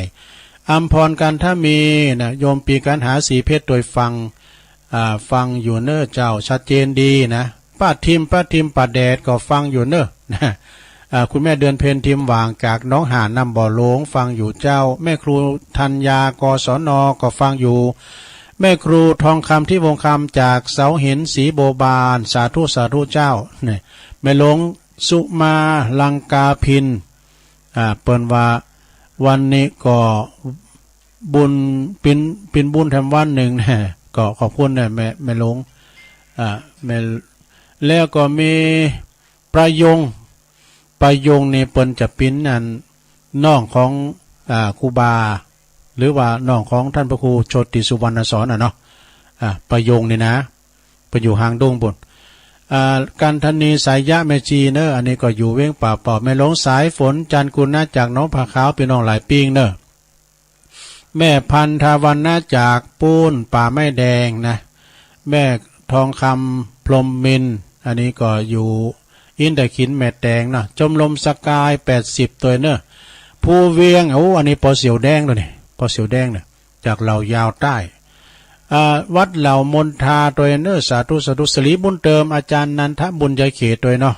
อัมพรกันถ้ามีนะโยมปีการหาสีเพชรโดยฟังอยู่เนอะเจ้าชัดเจนดีนะป้าทิมป้าแดดก็ฟังอยู่เนอะนะคุณแม่เดือนเพนทิมวางจากน้องหานำบ่อหลวงฟังอยู่เจ้าแม่ครูธัญญากศนก็ฟังอยู่แม่ครูทองคำที่วงคำจากเสาหินสีโบบานสาธุเจ้าเนี่ยแม่หลวงสุมาลังกาพินเปิ้นว่าวันนี้ก็บุญปินบุญแถมวันหนึ่งเนี่ยก็ขอบคุณเนี่ยแม่หลวงแม่แล้วก็มีประยงนี่เปิ้นจะปิ้นนั่นน้องของครูบาหรือว่าน้องของท่านพระครูโชติสุวรรณสอนเนาะประยงนี่นะไปอยู่ห่างดงบนกันธนีสายยะแม่จีเนอะอันนี้ก็อยู่เว้งป่าปอบแม่หลงสายฝนจันกุลนะจากน้องผาขาวเป็นน้องหลายปีงเนอะแม่พันธาวันนะจากปูนป่าไม้แดงนะแม่ทองคำพรหมมินอันนี้ก็อยู่อินเดขินแม่แดงเนาะจมลมสกาย80ตัวเนอะ ภูเวียงอันนี้ปอเสียวแดงเลยนี่ปอเสียวแดงเนี่ยจากเหล่ายาวใต้วัดเหล่ามนทาตัวเนอร์สาธุสลีบุญเติมอาจารย์นันทบุญใจเขตตัวเนาะ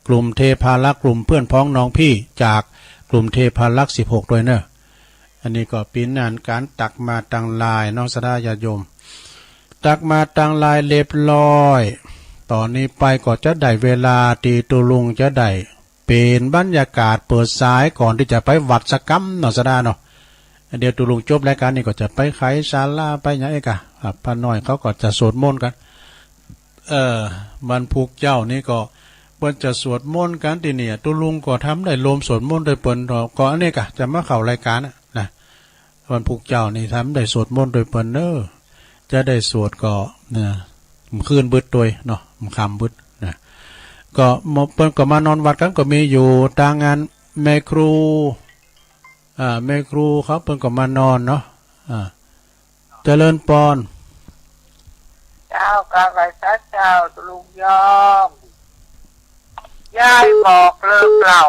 กลุ่มเทพารักษ์กลุ่มเพื่อนพ้องน้องพี่จากกลุ่มเทพารักษ์16ตัวเนออันนี้ก็ปีนานการตักมาตังลายน้องสดาญาโยมตักมาตังลายเรียบร้อยตอนนี้ไปก็จะได้เวลาตีตุลุงจะได้เป็นบรรยากาศเปิดสายก่อนที่จะไปวัดสกรรมน้องสดาเนาะเดี๋ยวตุลุงจบรายการนี้ก็จะไปไขศาลาไปยังไงกะพระน้อยเขาก็จะสวดมนต์กันบรรพุกเจ้านี่ก็เปิ้นจะสวดมนต์กันทีเนี่ยตุลุงก็ทำได้ลมสวดมนต์โดยเปิ้นก็อันนี้กะจะมาเข้ารายการนะบรรพุกเจ้านี่ทำได้สวดมนต์โดยเปิ้นจะได้สวดก็เนี่ยคืนบึดตัวเนาะคำบึดนะก็เปิ้นก็มานอนวัดกันก็มีอยู่ทางงานแม่ครูแม่ครูเขาเปิ้นก็มานอนเนาะเจริญปอนเจ้ากาไก่พระเจ้าตุลุงยอมยายบอกเลิกเหล่า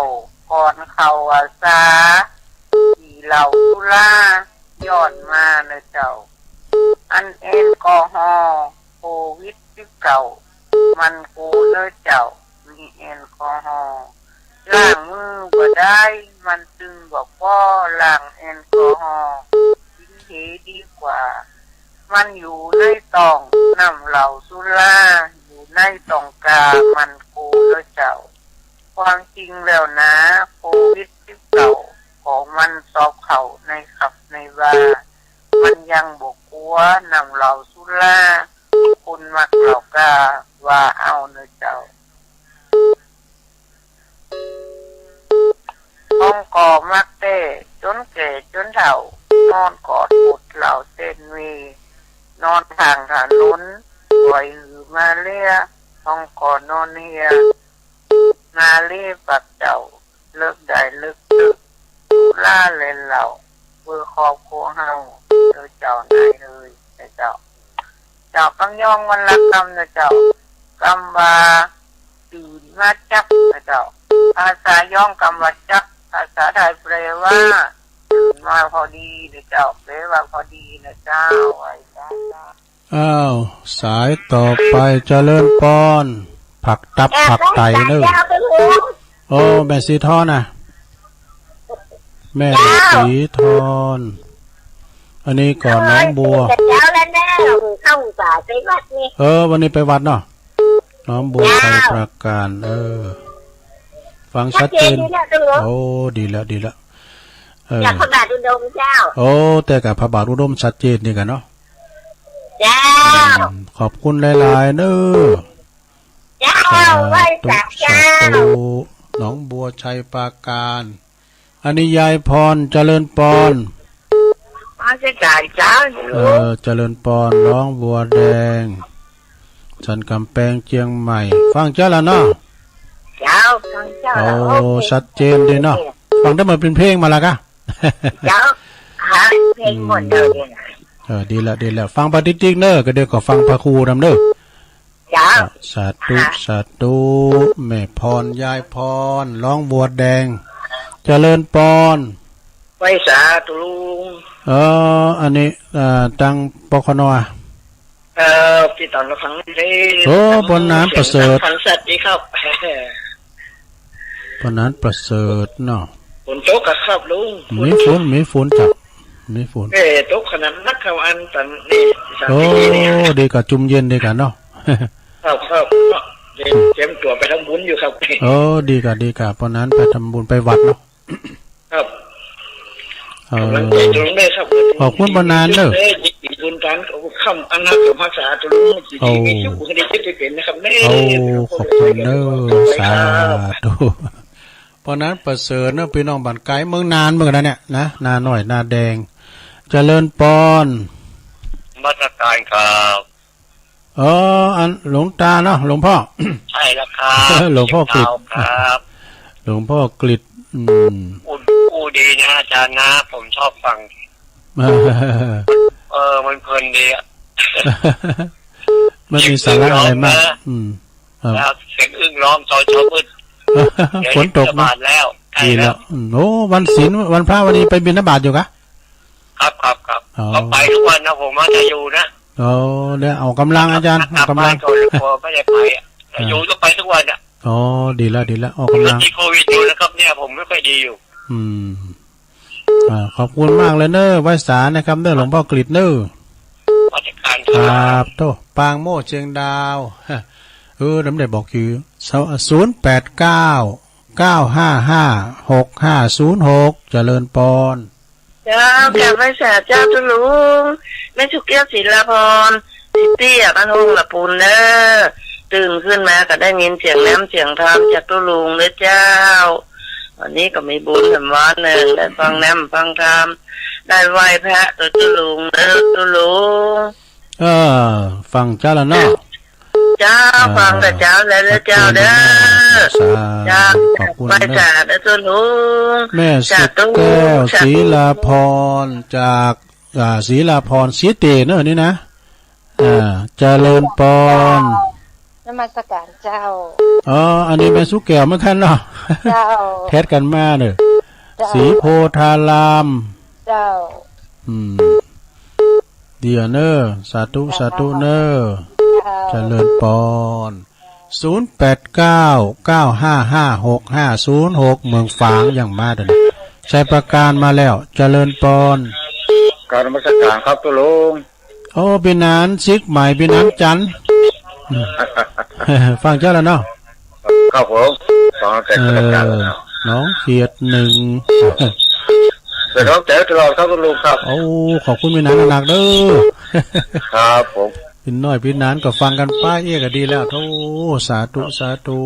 ก่อนเขาอาสาขี่เหล่าตุลาย้อนมาเนเจ้าอันแอลกอฮอล์โควิด19มันกูเนเจ้ามีแอลกอฮอล์ล้างมือก็ได้มันจึงบอกว่าล้างแอลกอฮอล์ทิ้งเทดีกว่ามันอยู่ในตองน้ำเหล่าสุราอยู่ในตองกามันกูด้วยเจ้าความจริงแล้วนะโควิด19ของมันสอบเข่าในขับในบาร์มันยังบกกัวนำเหล่าสุราคุณมักเหล่ากาว่าเอาเนื้อเจ้าต้องก่อมักเต้จนแก่จนเฒ่านอนกอดอุดเหล่าเส้นวีนอนทางถนนปล่อยหือมาเลียต้องก่อนนอนเฮียมาเลียปักเจ้าเลิกได้เลิกตึกล่าเล่นเหล่าเพื่อครอบครัวเฮาเจ้าเจ้านายเลยเจ้ากังยองวันละกรรมนะเจ้ากรรมว่าตื่นมาจับนะเจ้าภาษาย่องกรรมว่าจับภาษาไทยแปลว่าตื่นมาพอดีนะเจ้าแปลว่าพอดีนะเจ้าไว้จ้าสายต่อไปเจริญปอนผักตับผักไตเนอะโอ้แม่สีทอนนะแม่สีทอนอันนี้ก่อนน้องบัววันนี้ไปวัดเนาะน้องบัวไปประการฟังชัดเจนโอ้ดีแล้วจากพระบาทอุดมเจ้าโอ้แต่กับพระบาทอุดมชัดเจนนี่กันเนาะเจ้าขอบคุณหลายๆเนอะเจ้าไว้จากเจ้าน้องบัวชัยปราการอันนี้ยายพรเจริญปอนมาจะจ่ายเจ้าเจริญปอนน้องบัวแดงฉันกำแพงเชียงใหม่ฟังเจ้าแล้วเนาะเจ้าฟังเจ้าโอ้ชัดเจนดีเนาะฟังได้มาเป็นเพลงมาแล้วกะเจ้าหาเพลงหมดเลยดีแล้วฟังปฏิทินเนอก็เดี๋ยวก็ฟังพระครูนำเนอจ้าสาธุแม่พรยายพรร้องบัวแดงเจริญปอนไว้สาธุลุงอันนี้ตังปคนพี่ตอนละครั้งนี้โอ้ปนนั้นประเสริฐพันสัตว์ดีครับปนนั้นประเสริฐเนาะฝนตกครับลุงมีฝนจับมีฝนตกขนาดนักข่าวอันตันนี่โอ้ดีกับจุ่มเย็นดีกันเนาะครับเตรียมตัวไปทำบุญอยู่ครับโอ้ดีกับปนนั้นไปทำบุญไปวัดเนาะครับขอบคุณปนนั้นเนอะดุนการคำอันนักภาษาตุลุงจีมีชื่อบุคคลที่จะเป็นนะครับเนอะขอบคุณเนอะสาธุเพราะนั้นประเสริฐเนอะพี่น้องบ้านไกลเมืองนานเมืองนั้นเนี่ยนะนาหน่อยนาแดงเจริญปอนมาตรการครับอันหลวงตาเนาะหลวงพ่อใช่แล้วครับหลวงพ่อกฤษครับหลวงพ่อกฤษพูดดีนะอาจารย์นะผมชอบฟังมันเพลินดีไม่มีสาระอะไรมากแล้วเสียงอึ้งร้องตอนเช้ามืดฝนตกมาแล้ว ดีแล้วโอ้วันศีลวันพระวันนี้ไปบิณฑบาตอยู่กะครับก็ไปทุกวันนะผมว่าจะอยู่นะโอ้เดี๋ยวเอากำลังอาจารย์เอากำลังไม่ได้ไปอยู่ก็ไปทุกวันอ่ะอ๋อดีแล้วออกกำลังที่โควิดอยู่นะครับเนี่ยผมไม่ค่อยดีอยู่ขอบคุณมากเลยเนอะไว้สารนะครับเนอะหลวงพ่อกฤษเนอะครับโตปางโม่เชียงดาวน้ำได้บอกคือ0899555656เจริญปอนเจ้าแก่ไว้สาเจ้าตุลุงแม่ชุกแก้วศิลาพรสิเตี้ยบ้านหงละปูนเนอะตื่นขึ้นมาก็ได้ยินเสียงน้ำเสียงธรรมจากตุลุงเลยเจ้าวันนี้ก็มีบุญสำวัดหนึ่งได้ฟังน้ำฟังธรรมได้ไหว้พระตัวตุลุงเนอะตุลุงฟังเจ้าละเนาะเจ้าฟังแต่เจ้าแล้วเจ้าเด้อเจ้าขอบคุณไปจ่าเด้อตุลุงแม่สุดแก้วศรีลาพรจากศรีลาพรศรีเตเนอะนี่นะเจริญปอนนมัสการเจ้าอันนี้แม่สุแก้วเหมือนกันเนาะเจ้าแทสกันมาเนอะศรีโพธารามเจ้าเดียเนอร์สาธุเนอร์เจริญปอน0899555656เมืองฝางอย่างมาเด้อใช้ประการมาแล้วเจริญปอนการนมัสการครับตุลุงบินานซิกใหม่บินานจันฟังเจ้าแล้วเนาะครับผมฟังแต่น้องเขียดหนึ่งเดี๋ยวน้องแจ๋วตลอดครับตุลุงครับขอบคุณบินานหนักเด้อครับผมพินน้อยพินนานก็ฟังกันป้าก็ดีแล้วโธ่สาธุ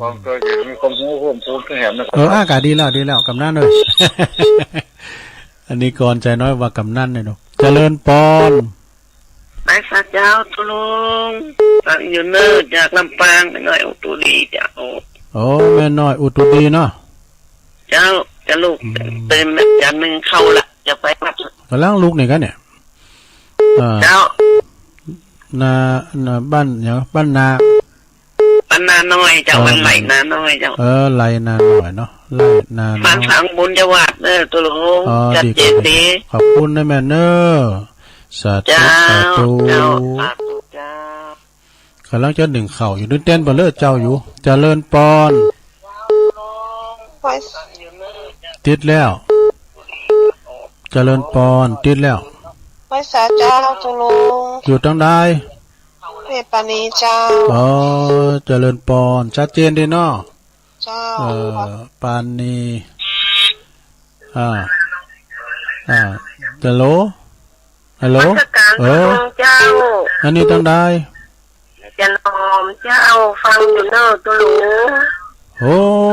ฟังก็ยังมีความรู้ความพูดแหมนะอากาศดีแล้วกำนันเลยอันนี้ก่อนใจน้อยว่ากำนันเนี่ยเนาะเจริญปอนไปสักเจ้าตุลุงฟังอยู่เนอจากลำปางไปหน่อยอุตุดีเจ้าแม่น้อยอุตุดีเนาะเจ้าจะลูกเต็มจันหนึ่งเข้าละจะไปวัดกำลังลูกนี่กันเนี่ยเจ้านาบ้านอย่างบ้านนาน้อยเจ้ามันไหลนาน้อยเจ้าไหลนาหน่อยเนาะไหลนาบ้านฝังบุญจังหวัดเนอตุลุงจัดเจดีขอบคุณนะแม่เนอสาธุกำลังจะหนึ่งเข่าอยู่นึกเต้นบอลเลอร์เจ้าอยู่เจริญปอนติดแล้วเจริญปอนติดแล้วไว้สาเจ้าตุลุงอยู่ตั้งได้เมปานีเจ้าเจริญปอนชัดเจนดีเนาะเจ้าปานีฮัลโหลเจ้าอันนี้ตั้งได้จันหอมเจ้าฟังอยู่เนอะตุลุง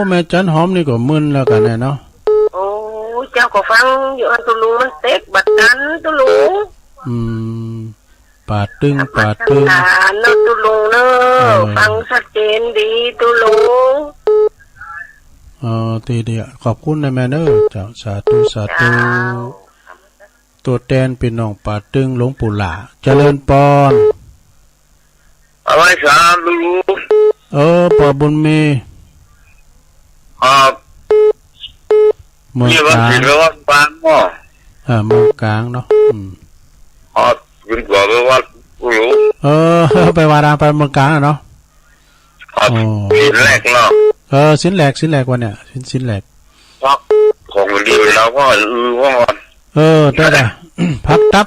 แม่จันหอมนี่ก็มึนแล้วกันเนาะเจ้าก็ฟังอยู่ตุลุงมันเต็กบัดกันตุลุงปาดตึงเนอะตุลุงเนอะฟังชัดเจนดีตุลุงทีเดียวขอบคุณนะแม่เนอะเจ้าสาธุตัวแทนเป็นน้องปาดตึงหลวงปู่หล่าเจริญปอนเอาไว้สามลุงปอบุญมีเมืองกลางเมืองกลางเนาะเป็นกว่าวัดลุงไปวาราไปเมืองกลางเนาะสิ้นแรกเนาะสิ้นแรกวันเนี่ยสิ้นแรกของดีแล้วก็ได้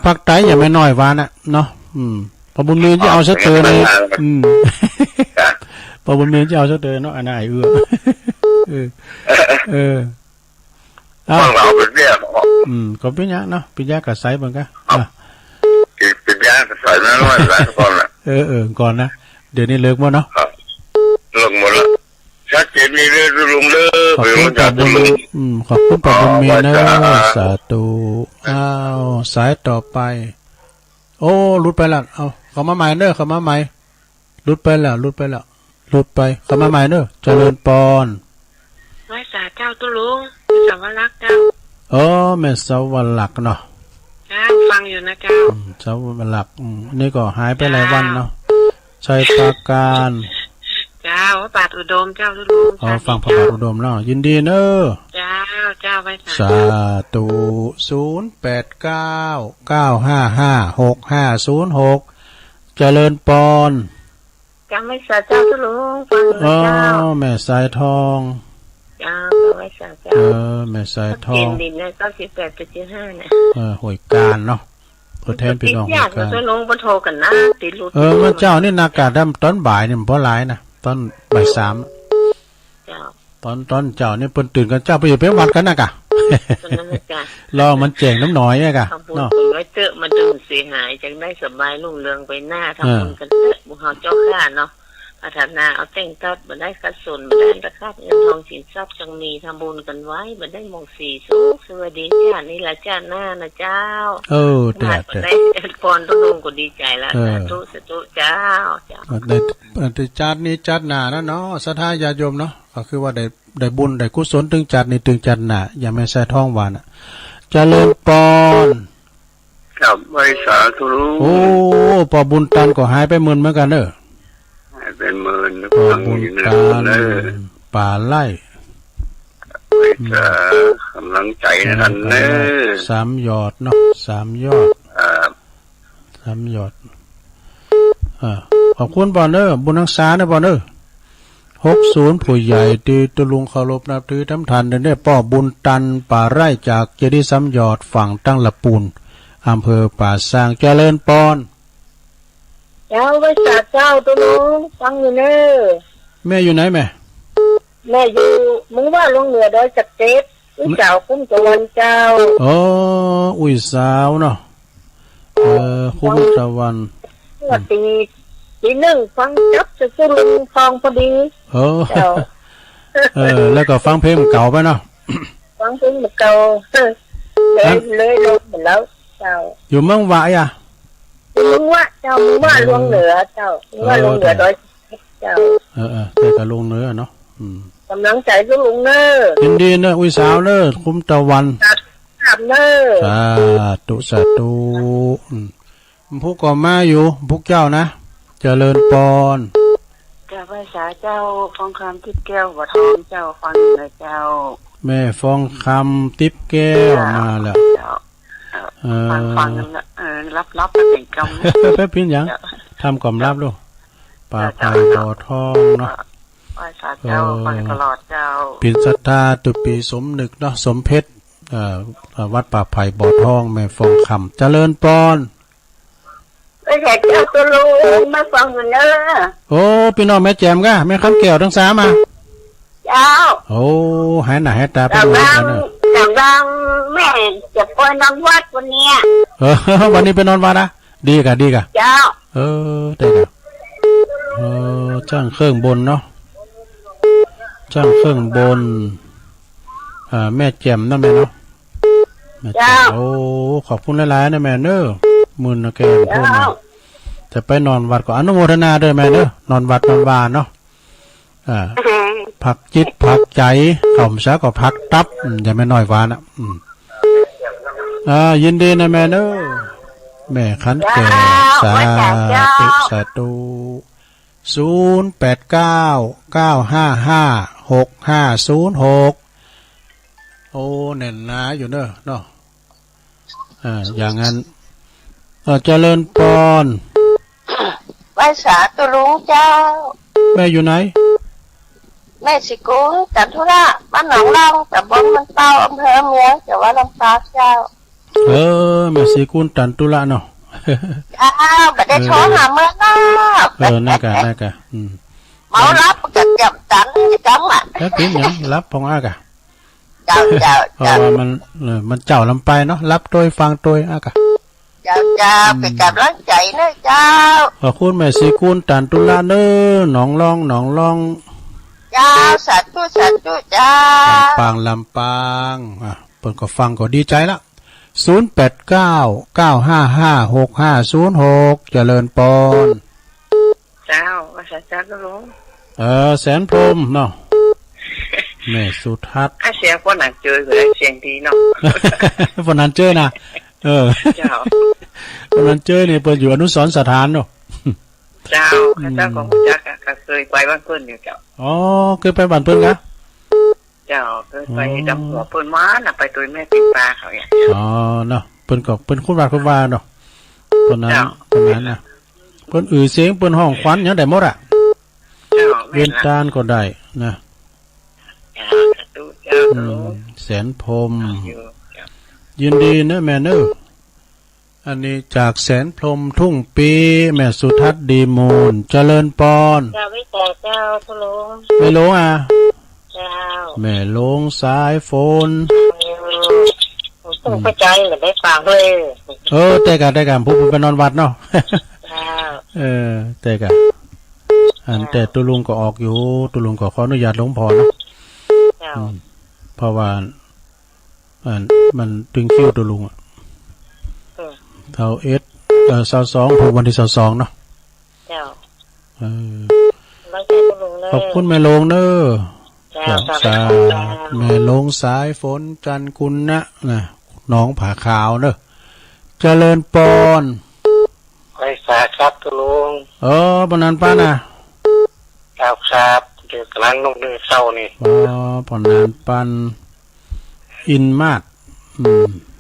พักไตอย่าไม่น้อยวานะเนาะพอบุญมีจะเอาสักเตอเลยพอบุญมีจะเอาสักเตอเนาะอันไหนฟังเราเป็นเรื่องก็เป็นยะเนาะเป็นยะกับไซบังกะเป็นยะกับไซนั่นว่าหลายคนละก่อนนะเดี๋ยวนี้เลิกหมดเนาะเลิกหมดแล้วชัดเจนมีเรื่องลุงเด้อขอบคุณปับบุญขอบคุณปับบุญมีนะสาธุสายต่อไปรุดไปแล้วเขามาใหม่เด้อเขามาใหม่รุดไปแล้วรุดไปเขามาใหม่เด้อเจริญปอนไว้สาเจ้าตุลุงสาวรักษ์เจ้าแม่สาวรักษ์เนาะฟังอยู่นะเจ้าสาวรักษ์นี่ก็หายไปหลายวันเนาะชัยปราการเ เจ้าปาดอุดมเจ้าลุง อ๋อฟังพระบาทอุดมเนาะยินดีเนอะ เจ้าเจ้าไว้ สาธุ0899555656เจริญปอน จำไม่สาเจ้าลุงฟัง อ๋อ เจ้า แม่สายทอง เจ้าไว้สาเจ้า แม่สายทอ กิ ง นดินได้98.75เนี่ย ห่วยการเนาะตัวแทนพี่น้อง ยากนะตัวลุงบ่โทรกันนะติดรู เมื่อเจ้านี่นากาศดำตอนบ่ายนี่มันบ่หลายนะตอนบ่าย3 เจ้า ตอนเจ้านี่เปิ้นตื่นกันเจ้าไปอยู่ไปวัดกันนะกะ ตอนนั้นจ้ะ รอมันแจ้งน้ำหน่อยอะกะ ทำบุญ เนาะ ไว้เตอะมาดึงเสียหายจังได้สบายรุ่งเรืองไปหน้าทำบุญกันเตอะบุญเฮาเจ้าข้าเนาะพัฒนาเอาแต่งตัดบ่ได้คัดสนบ่ได้ราคาเงินทองสินทรัพย์จังมีทำบุญกันไว้บ่ได้มองสีสุขสวัสดีจ้านี่ล่ะจ้าหน้านะเจ้า แต่ ได้พรตุลุงก็ดีใจแล้วสาธุสาธุเจ้าจ้า ในจัดนี้จัดหนานะเนาะศรัทธาญาติโยมเนาะก็คือว่าได้บุญได้กุศลถึงจัดนี่ถึงจัดหนาอย่าไม่ใส่ท้องหวานอ่ะเจริญปอน กับไว้สาธุรู้ โอ้ปอบุญตันก็หายไปหมื่นเหมือนกันเด้อ ให้เป็นหมื่น ปอ ฟัง บุญ อยู่นะ ตัน เด้อ ป่าไร่ ไว้สากำลังใจนะท่านเด้อ 3 ยอดเนาะ3 ยอด 3 ยอดขอบคุณปอนเด้อบุญรักษาเด้อปอนเด้อ60ผู้ใหญ่ที่ตะลุงเคารพนับถือทำทานได้ป้อบุญตันป่าไร่จากเจดีย์ซ้ำยอดฝั่งตั้งละปูนอำเภอป่าซางเจริญปอน เจ้าไว้สาเจ้าตุลุงฟังอยู่เน้อ แม่อยู่ไหนแม่ แม่อยู่มึงว่าลงเหนือดอยจักเจ็ดอุ้ยเจ้าคุ้มตะวันเจ้า อ๋ออุ้ยสาวเนาะคุ้มตะวัน ว่าตีหนึ่งฟังจับจะลุงฟองพอดีเจ้า แล้วก็ฟังเพลงเก่าไปเนาะ ฟังเพลงเก่าเลยลงหมดแล้วเจ้า อยู่เมืองวะอ่ะ มึงว่าเจ้ามึงว่าลงเหนือเจ้ามึงว่าลงเหนือดอยเจ้า แต่ก็ลงเนื้อเนาะ กำลังใจก็ลุงเน้อ ยินดีเนอะอุ้ยสาวเนอะคุ้มตะวัน ถามเน้อ สาธุพวกก็มาอยู่พวกเจ้านะเจริญปอน เจ้าภาษาเจ้าฟองคำทิพย์แก้ววัดทองเจ้าฟังเลยเจ้า แม่ฟองคำติ๊บแก้วมาแล้ว เจ้าฟังรับเป็นกรรม แป๊บพินยังทำกล่อมรับลูกป่าไผ่บ่อทองเนาะ ภาษาเจ้าฟังตลอดเจ้า ปิ่นศรัทธาตุปีสมนึกเนาะสมเพชรวัดป่าไผ่บ่อทองแม่ฟองคำเจริญปอน ไอ้แขกเจ้าตัวลุงมาฟังกันเนอะ โอ้พี่น้องแม่แจมกะแม่คำแก้วทั้งสามมา เจ้า โอ้หายหน้าหายตาไป แต่ หมด บาง แล้วเนอะ แต่บางแม่จะไปนอนวัดวันเนี้ย วันนี้ไปนอนวัดนะดีกะ เจ้า ได้กะจ้างเครื่องบนเนาะจ้างเครื่องบนแม่แจ่มนั่นแม่เนาะแม่แจ่มโอ้ขอบคุณหลายๆนะแม่เนอะมื่นนะแกเพิ่มมาจะไปนอนวัดก็อนุโมทนาด้วยแม่เนอะนอนวัดนอนวาเนาะพักจิตพักใจข่อมซะก็พักตับอย่าไม่น้อยวานะยินดีนะแม่เนอะแม่ขันแก่สาธุ0899555656โอ้แน่นหนาอยู่เนอะเนาะอย่างนั้นเจริญปอน ภาษาตัวลุงเจ้า แม่อยู่ไหน แม่สิกุลจันทุระบ้านหนองล่องแต่บ้านมันเต้าอำเภอเมืองแต่ว่าลำปางเจ้า แม่สีกุลตันตุละเนาะ ไม่ได้โทรหาเมื่อก็ น่ากะเมารับกับจับตันจังอ่ะ แล้วกินยังรับพองอากะ เจ้า เพราะว่ามันเจ้าลำไปเนาะรับโดยฟังโดยอากะ เจ้าเป็นกำลังใจนะเจ้า ขอบคุณแม่สีกุลตันตุละเนอหนองล่องเจ้าสาธุเจ้าลำปางเปิดก็ฟังก็ดีใจละ0899555656เจริญปอน เจ้าภาษาเจ้าก็รู้ แสนพรมเนาะแม่สุทัศน์ เสียงคนนั้นเจอเลยเสียงดีเนาะ วันนั้นเจอนะเจ้า วันนั้นเจอเนี่ยเปิดอยู่อนุสรณ์สถานเนาะ เจ้าข้าเจ้าของจักก็เคยไปบ้านเพิ่นอยู่เจ้าอ๋อเคยไปบ้านเพิ่นกะเจ้าเคยไปดำหัวเพิ่นมาน่ะไปตัวแม่ติดปลาเขาเนี่ยอ๋อเนาะเพิ่นก็เพิ่นคุณว่าเนาะตอนนั้นน่ะเพิ่นเสียงเพิ่นห้องควันหยังได้หมดอ่ะเวียนจานก็ได้นะแสนพรมยินดีนะแม่เนออันนี้จากแสนพรมทุ่งปีแม่สุทัศน์ดีมูลเจริญปอนเจ้าไม่แต่เจ้าทุลุงไม่ลงอ่ะเจ้าแม่ลงสายฝนต้องเข้าใจหรือได้ฟังเลยแต่กันผู้ไปนอนวัดเนาะแต่กันแต่ตุลุงก็ออกอยู่ตุลุงก็ขออนุญาตหลวงพ่อเนาะเพราะว่ามันตึงคิวตุลุงอ่ะเท่า22ผูกวันที่22เนาะเจ้าขอบคุณแม่ลงเด้อสาแม่ลงสายฝนจันกุลนะน้องผาขาวเด้อเจริญปอนไปสาครับตุลุงปนันป้าครับเดี๋ยวกำลังลงเดินเข้านี่ปนันปันอินมาด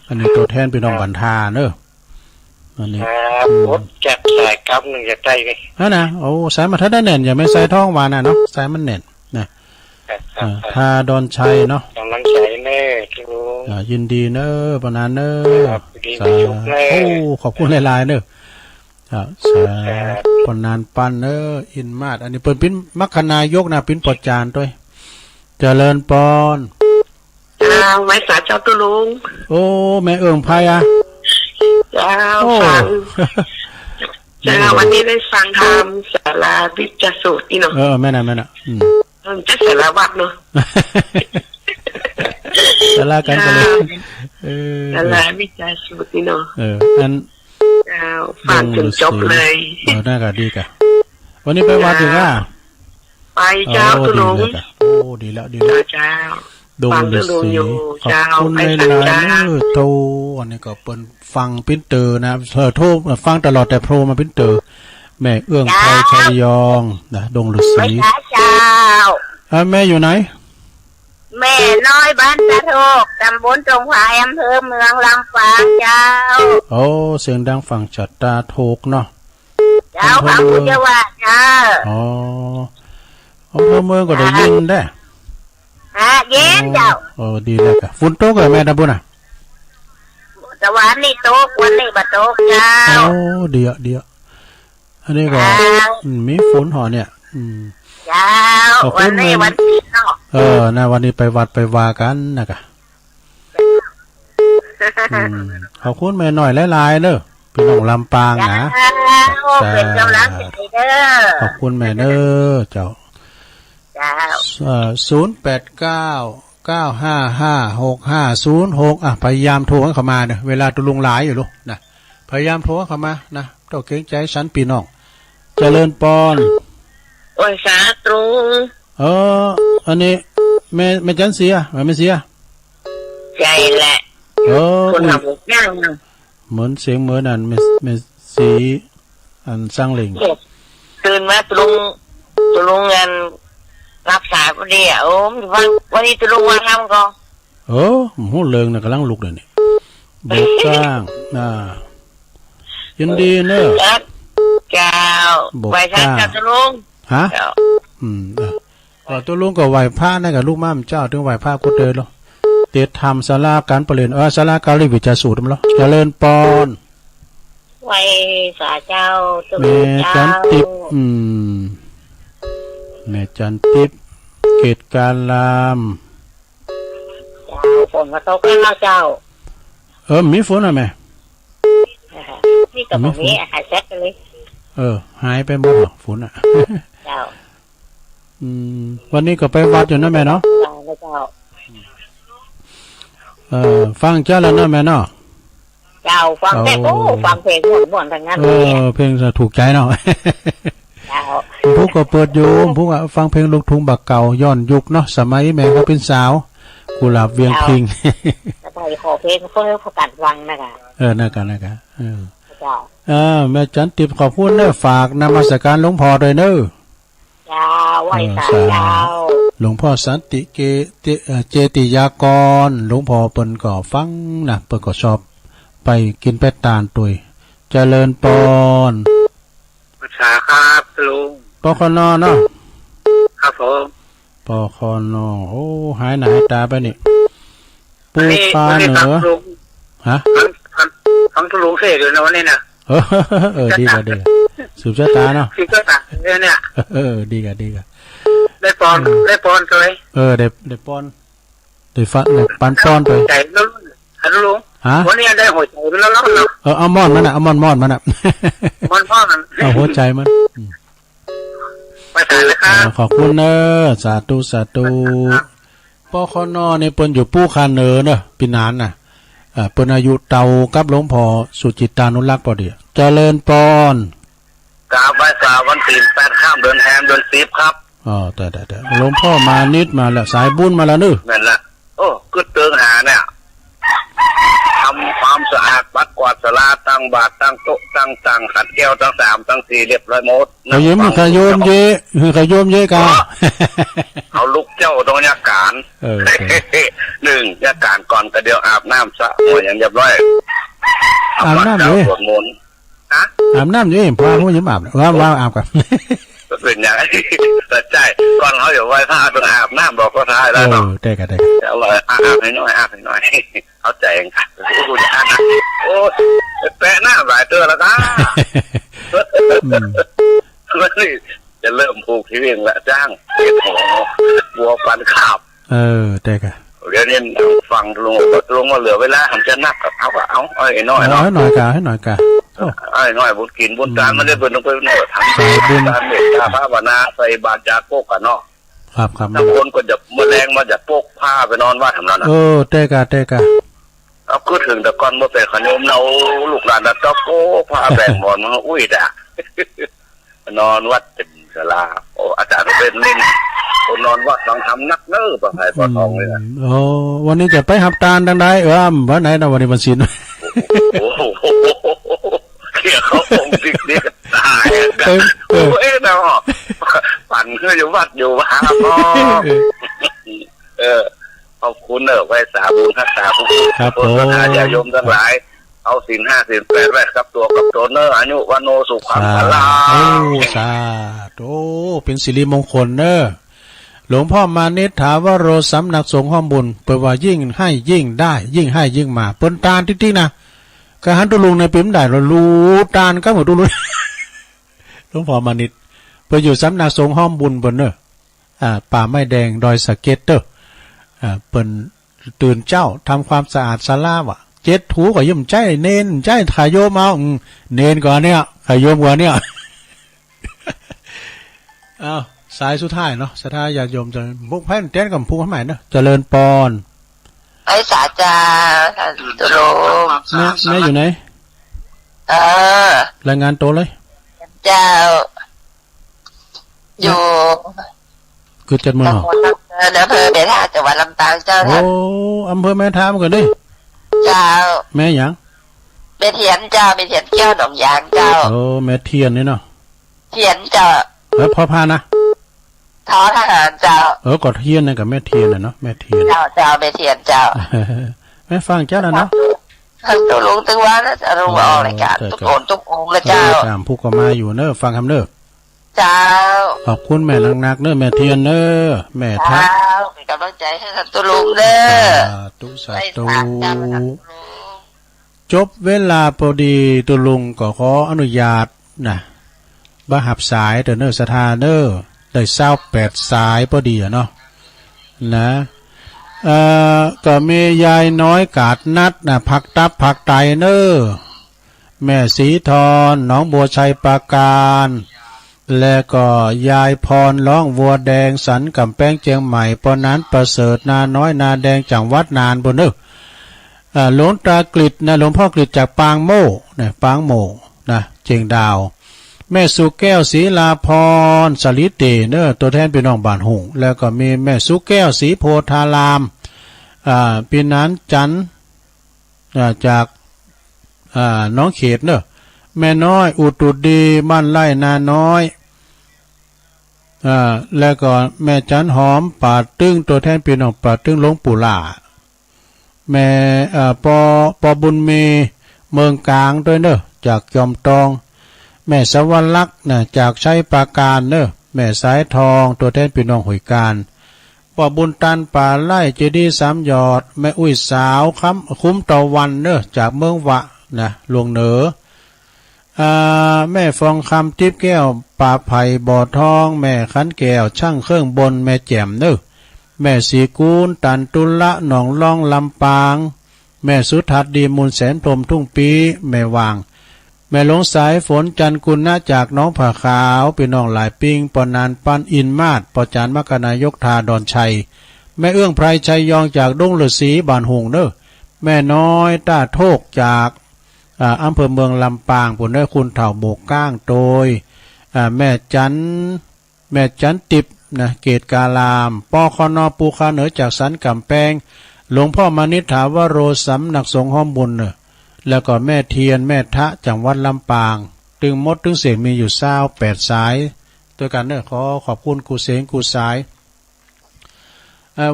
อันนี้ตัวแทนพี่น้องบันทาเนอะอันนี้รถแจ็บสายกับหนึ่งจะใจเลยนะสายมาถ้าได้เน่นอย่าไม่ใส่ท้องวานะเนาะสายมันเน่นนะทาดอนชัยเนาะกำลังใจแน่ลุงยินดีเนอะปนันเนอะขอบคุณหลายๆเนอะปนานปันอินมาดอันนี้เปิ้นปิ้นมัคคณายกนะปิ้นปอดจานด้วยเจริญปอนไว้สาเจ้าตุลุงแม่เอิงไพอ่ะเจ้าฟังเจ้าวันนี้ได้ฟังธรรมสาราวิจสูตรนี่เนาะแม่น่ะจะสาราวัดเนาะสารากันไปเลยสาราวิจสูตรนี่เนาะอันฟังจนจบเลยน่าก็ดีกะวันนี้ไปวัดอยู่อ่ะไปเจ้าตุลุงดีแล้วเจ้าดงฤาษีขอบคุณในไลน์โตอันนี้ก็เปิ้นฟังปิ้นเตอร์นะโทรฟังตลอดแต่โปรมาปิ้นเตอร์แม่เอื้องไทยชัยยองนะดงฤาษีเจ้าแม่อยู่ไหนแม่น้อยบ้านตะโทกตำบลตรงผายอำเภอเมืองลำปางเจ้าเสียงดังฝั่งจัดตาโทกเนาะเจ้าฟังพุทธวาสเจ้าอำเภอเมืองก็ได้ยินได้เย็นเจ้าดีเลยค่ะฝนตกเลยแม่ดับบุญแต่วันนี้ตกวันนี้บ่ตกเจ้าเดี๋ยวอันนี้ก็มีฝนห่อเนี่ยเจ้าวันนี้วันที่เนาะนะวันนี้ไปวัดไปวากันนะคะขอบคุณแม่หน่อยหลายๆเด้อพี่น้องลำปางนะเป็นกำลังใจเด้อขอบคุณแม่เด้อเจ้า089955650พยายามโทรเข้ามาเนี่ยเวลาตุลุงหลายอยู่ลูกนะพยายามโทรเข้ามานะต้องเกรงใจฉันพี่น้องเจริญปอนสาตรุงอันนี้แม่จันเสียไม่เสียใจแหละคนทำย่างเหมือนเสียงเหมือนอันแม่สีอันสร้างเหล่งตื่นมาตุลุงงานรับสายพอดีวันนี้ตุลุงมาทำก็หูเลิงนะกำลังลุกเลยนี่โบกสร้างยินดีเนอะเจ้าไหวพระเจ้าตุลุงฮะตุลุงก็ไหวพระนั่นกับลูกม่ามเจ้าถึงไหวพระก็เดินหรอเตธรรมศาลาการประเรียนศาลาการวิจารสูตรมั้งหรอเจริญปอนไหวสาเจ้าตุลุงเจ้าแม่จันติบแม่จันติบเกตการลามฝนมาตกแล้วเจ้ามีฝนอ่ะแม่นี่กับผมนี่หายแซ่บเลยหายไปหมดฝนอ่ะเจ้าวันนี้ก็ไปวัดอยู่นะแม่เนาะฟังเจ้าแล้วนะแม่เนาะเจ้าฟังแต่ฟังเพลงม่วนๆทั้งนั้นเพลงจะถูกใจเนาะพวกก็เปิดอยู่พวกฟังเพลงลูกทุ่งบักเก่าย้อนยุคเนาะสมัยแม่ก็เป็นสาวกุหลาบเวียงพิงไปขอเพลงเพื่อประกาศวังนะคะนั่นกัน จ้า แม่จันติบขอบคุณเนอะฝากนมัสการหลวงพ่อด้วยเนอะ จ้าไหวสาเจ้า หลวงพ่อสันติเจติยากรหลวงพ่อเปิ้นก็ฟังนะเปิ้นก็ชอบไปกินเป็ดตาลตุยเจริญปอน ประชาครับลุง ปคนเนาะ ครับผม ปคนโอ้หายหนาตาไปนี่ปูปลาเหนือฮะ ทั้งลุงเสกเลยนะวันนี้นะ ดีกว่าดีสืบชะตาเนาะ คือก็ต่างเนี่ย ดีกว่าได้ปอนเลย ได้ปอนได้ฟันได้ปันปอนไป ใจแล้วลุง ฮะ วันนี้ได้หัวใจแล้วเนาะ เอามอนมันน่ะเอามอนมันน่ะ มันพ่อมัน เอาหัวใจมัน ไปถ่ายเลยครับ ขอบคุณเนอะสาธุปคนนี่เปิ้นอยู่ปู้คาเนอเนอะปีนานน่ะเปิ้นอายุเต่ากับหลวงพ่อสุจิตานุรักษ์พอดีเจริญปอน กราบไหว้สาวันตี8ข้ามเดือนแฮมเดือน10ครับ แต่หลวงพ่อมานิดมาแล้วสายบุญมาแล้วนึ นั่นแหละโอ้กึดเตืองหาเนี่ยทำความสะอาดปัดกวาดศาลาตั้งบาตรตั้งโต๊ะตั้งตังขัดแก้วตั้ง3ตั้ง4เรียบร้อยหมด ขยมเยกา เอาลูกเจ้าตรงยาการหนึ่งยาการก่อนก็เดียวอาบน้ำสะหัวอย่างเรียบร้อย อาบน้ำเลย สวดมนต์ฮะ อาบน้ำอยู่พาผู้หญิงอาบว่าอาบกัน เป็นอย่างนี้แต่ใจก่อนเขาอยู่ไว้ผ้าต้องอาบน้ำบอกก็ท้ายแล้วเนาะ ได้กัน เอาเลยอาบให้หน่อยเข้าใจเองค่ะกูจะอ่านนะโอ้แปะหน้าหลายเตือนแล้วก็จะเริ่มผูกที่เองละจ้างเก็บหัววัวปันขาบได้กันเดี๋ยวนี้ฟังลุงมาเหลือเวลาผมจะนับกับเอาไอ้น้อยเนาะให้หน่อยกาไอ้น้อยบุญกินบุญทานมันได้บุญต้องไปโน่ทำบุญทานเมตตาภาวนาใส่บาตรจากโปกกันเนาะครับถ้าคนก็จะแมลงมาจากโปกผ้าไปนอนว่าทำนั้นนะได้กันเอาคือถึงแต่ก่อนมาเป็นขนมเนาลูกหลานนะจ๊อกโก้ผ้าแบ่งหมอนมันอุ้ยด่านอนวัดเป็นศาลาโอ้อาจารย์เป็นนิ่งคนนอนวัดต้องทำนักเนื้อประไผ่ปอทองเลยนะวันนี้จะไปหับตาลดังใดวันไหนนะวันนี้วันศิลป์โอ้โหเขี่ยเขาองค์จริงนี่ตายกันโอ้เนาะปั่นคืออยู่วัดอยู่หาพ่อขอบคุณไว้สาบุญทักษาผู้คนอาญาโยมทั้งหลายเอาศีล5ศีล8ไว้กับตัวกับตนเนออายุวันโนสุขังพลาสาธุเป็นสิริมงคลเนอหลวงพ่อมานิถาวโรสำนักสงฆ์ห้อมบุญเปิดว่ายิ่งให้ยิ่งได้ยิ่งให้ยิ่งมาปนตาลที่นะกระหันตุลุงในปิ่มได้เรารู้ตาลก็เหมือนตุลุงหลวงพ่อมานิเปิดอยู่สำนักสงฆ์ห้อมบุญบนเนอป่าไม้แดงดอยสะเก็ดเด้อเปิ่นตื่นเจ้าทำความสะอาดศาลาวะเจ็ดถูก็ย่มใจเน้นใจขายโยมเอาเน้นกว่าเนี่ยขายโยมกว่าเนี่ยสายสุดท้ายเนาะสุดท้ายอยากโยมจะพุกแผ่นเต้นกับพุกข้าใหม่เนาะเจริญปอนไอ้สาจาตุลงแม่อยู่ไหนรายงานโตเลยเจ้าอยู่คือจัดมือหรออำเภอแม่ท่าจังหวัดลำปางเจ้าท่านอำเภอแม่ท่ามันก็ได้เจ้าแม่หยังแม่เทียนเจ้าแม่เทียนเจ้าดอกยางเจ้าแม่เทียนนี่เนาะเทียนเจ้าแล้วพ่อพานะท้อทหารเจ้ากดเทียนนะกับแม่เทียนน่ะเนาะแม่เทียนเจ้าแม่เทียนเจ้าแม่ฟังเจ้าแล้วเนาะตัวลุงตึงว่านะจะลุงออกรายการทุกคนทุกองค์ละเจ้าตามผู้ก็มาอยู่เนอะฟังคำเนอะเจ้าขอบคุณแม่นักเนอะแม่เทียนเนอะแม่ทักเป็นกำลังใจให้ท่านตัวลุงเนอะสาธุจบเวลาพอดีตัวลุงก็ขออนุญาตนะบ่หับสายเนอะสถานเนอะได้28สายพอดีเนาะนะก็มียายน้อยกาดนัดนะผักตับผักไตเนอแม่สีทอนน้องบัวชัยปราการและก็ยายพรร้องวัวแดงสันกำแป้งเจียงใหม่ปอนั้นประเสริฐนาน้อยนาแดงจังวัดนานบนเนอหลวงตากฤษนะหลวงพ่อกฤษจากปางโม่นะปางโม่นะเจียงดาวแม่สุแก้วศรีลาพรสลิดเดเนอตัวแทนพี่น้องบ้านหงแล้วก็มีแม่สุแก้วศรีโพธารามปีนั้นจันจากน้องเขตเนอะ แม่น้อยอุตุดีบ้านไร่นาน้อยแล้วก็แม่จันหอมป่าตึ้งตัวแทนพี่น้องป่าตึ้งหลวงปู่ล่าแม่ปอบุญมีเมืองกลางด้วยเนอะจากจอมตองแม่สวรรลักษณ์นะจากชัยปราการเนอะแม่สายทองตัวแทนพี่น้องหอยการปอบุญตันป่าไร่เจดีย์สามยอดแม่อุ้ยสาวคุ้มตะวันเนอะจากเมืองวะนะหลวงเหนือแม่ฟองคำทิพย์แก้วป่าไผ่บ่อทองแม่ขันแก้วช่างเครื่องบนแม่แจ่มเนอะแม่สีกูลตันตุละหนองล่องลำปางแม่สุทัศน์ดีมูลแสนพรมทุ่งปีแม่วางแม่หลงสายฝนจันกุลนะจากน้องผาขาวพี่น้องหลายปิงปอนานปันอินมาศปอจานมกนายกทาดอนชัยแม่เอื้องไพรชัยยองจากดงฤาษีบานหงเนอะแม่น้อยต้าโทกจากอำเภอเมืองลำปางผลได้คุณเถ่าโบกก้างโดยแม่จันติบนะเกตกาลามปอคอนอปูคาเหนือจากสันกำแพงหลวงพ่อมานิถาวโรสำนักสงฆ์ห้อมบุญแล้วก็แม่เทียนแม่ทะจังหวัดลำปางตึงมดตึงเสียงมีอยู่28สายตัวกันขอขอบคุณกูเสียงกูสาย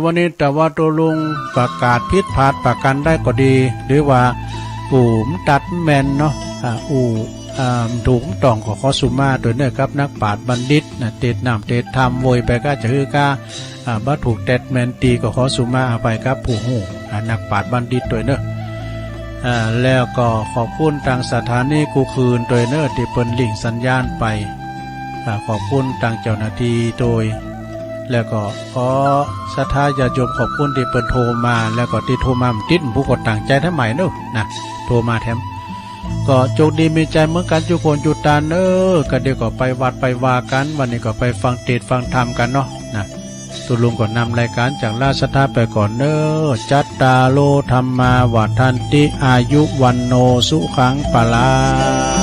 วันนี้แต่ว่าตัวลุงประกาศพิษพาดประกันได้ก็ดีหรือว่าปู่มตัดแมนเนาะถูกต้องขอสุมาตัวเนี่ยครับนักปราชญ์บัณฑิตนะเตดน้ำเตดธรรมโวยไปก็จะคือกาบัตถูกเตดแมนตีก็ขอสุมาเอาไปครับผู้หูนักปราชญ์บัณฑิตตัวเนอะแล้วก็ขอบคุณทางสถานีกูคืนตัวเนอะที่เปิ้นลิงสัญญาณไปขอบคุณทางเจ้าหน้าที่โดยแล้วก็ขอศรัทธาญาติโยมขอบคุณที่เปิ้นโทรมาแล้วก็ที่โทรมาติดผู้กดต่างใจทั้งใหม่เนอะนะโทรมาแถมก็โชคดีมีใจเหมือนกันทุกคนจุดตาก็เดี๋ยวก็ไปวัดไปวากันวันนี้ก็ไปฟังเทศน์ฟังธรรมกันเนาะนะตุลุงก็นำรายการจากราชธาไปก่อนจัตตาโลธรรมาวัฏันติอายุวันโนสุขังปะลา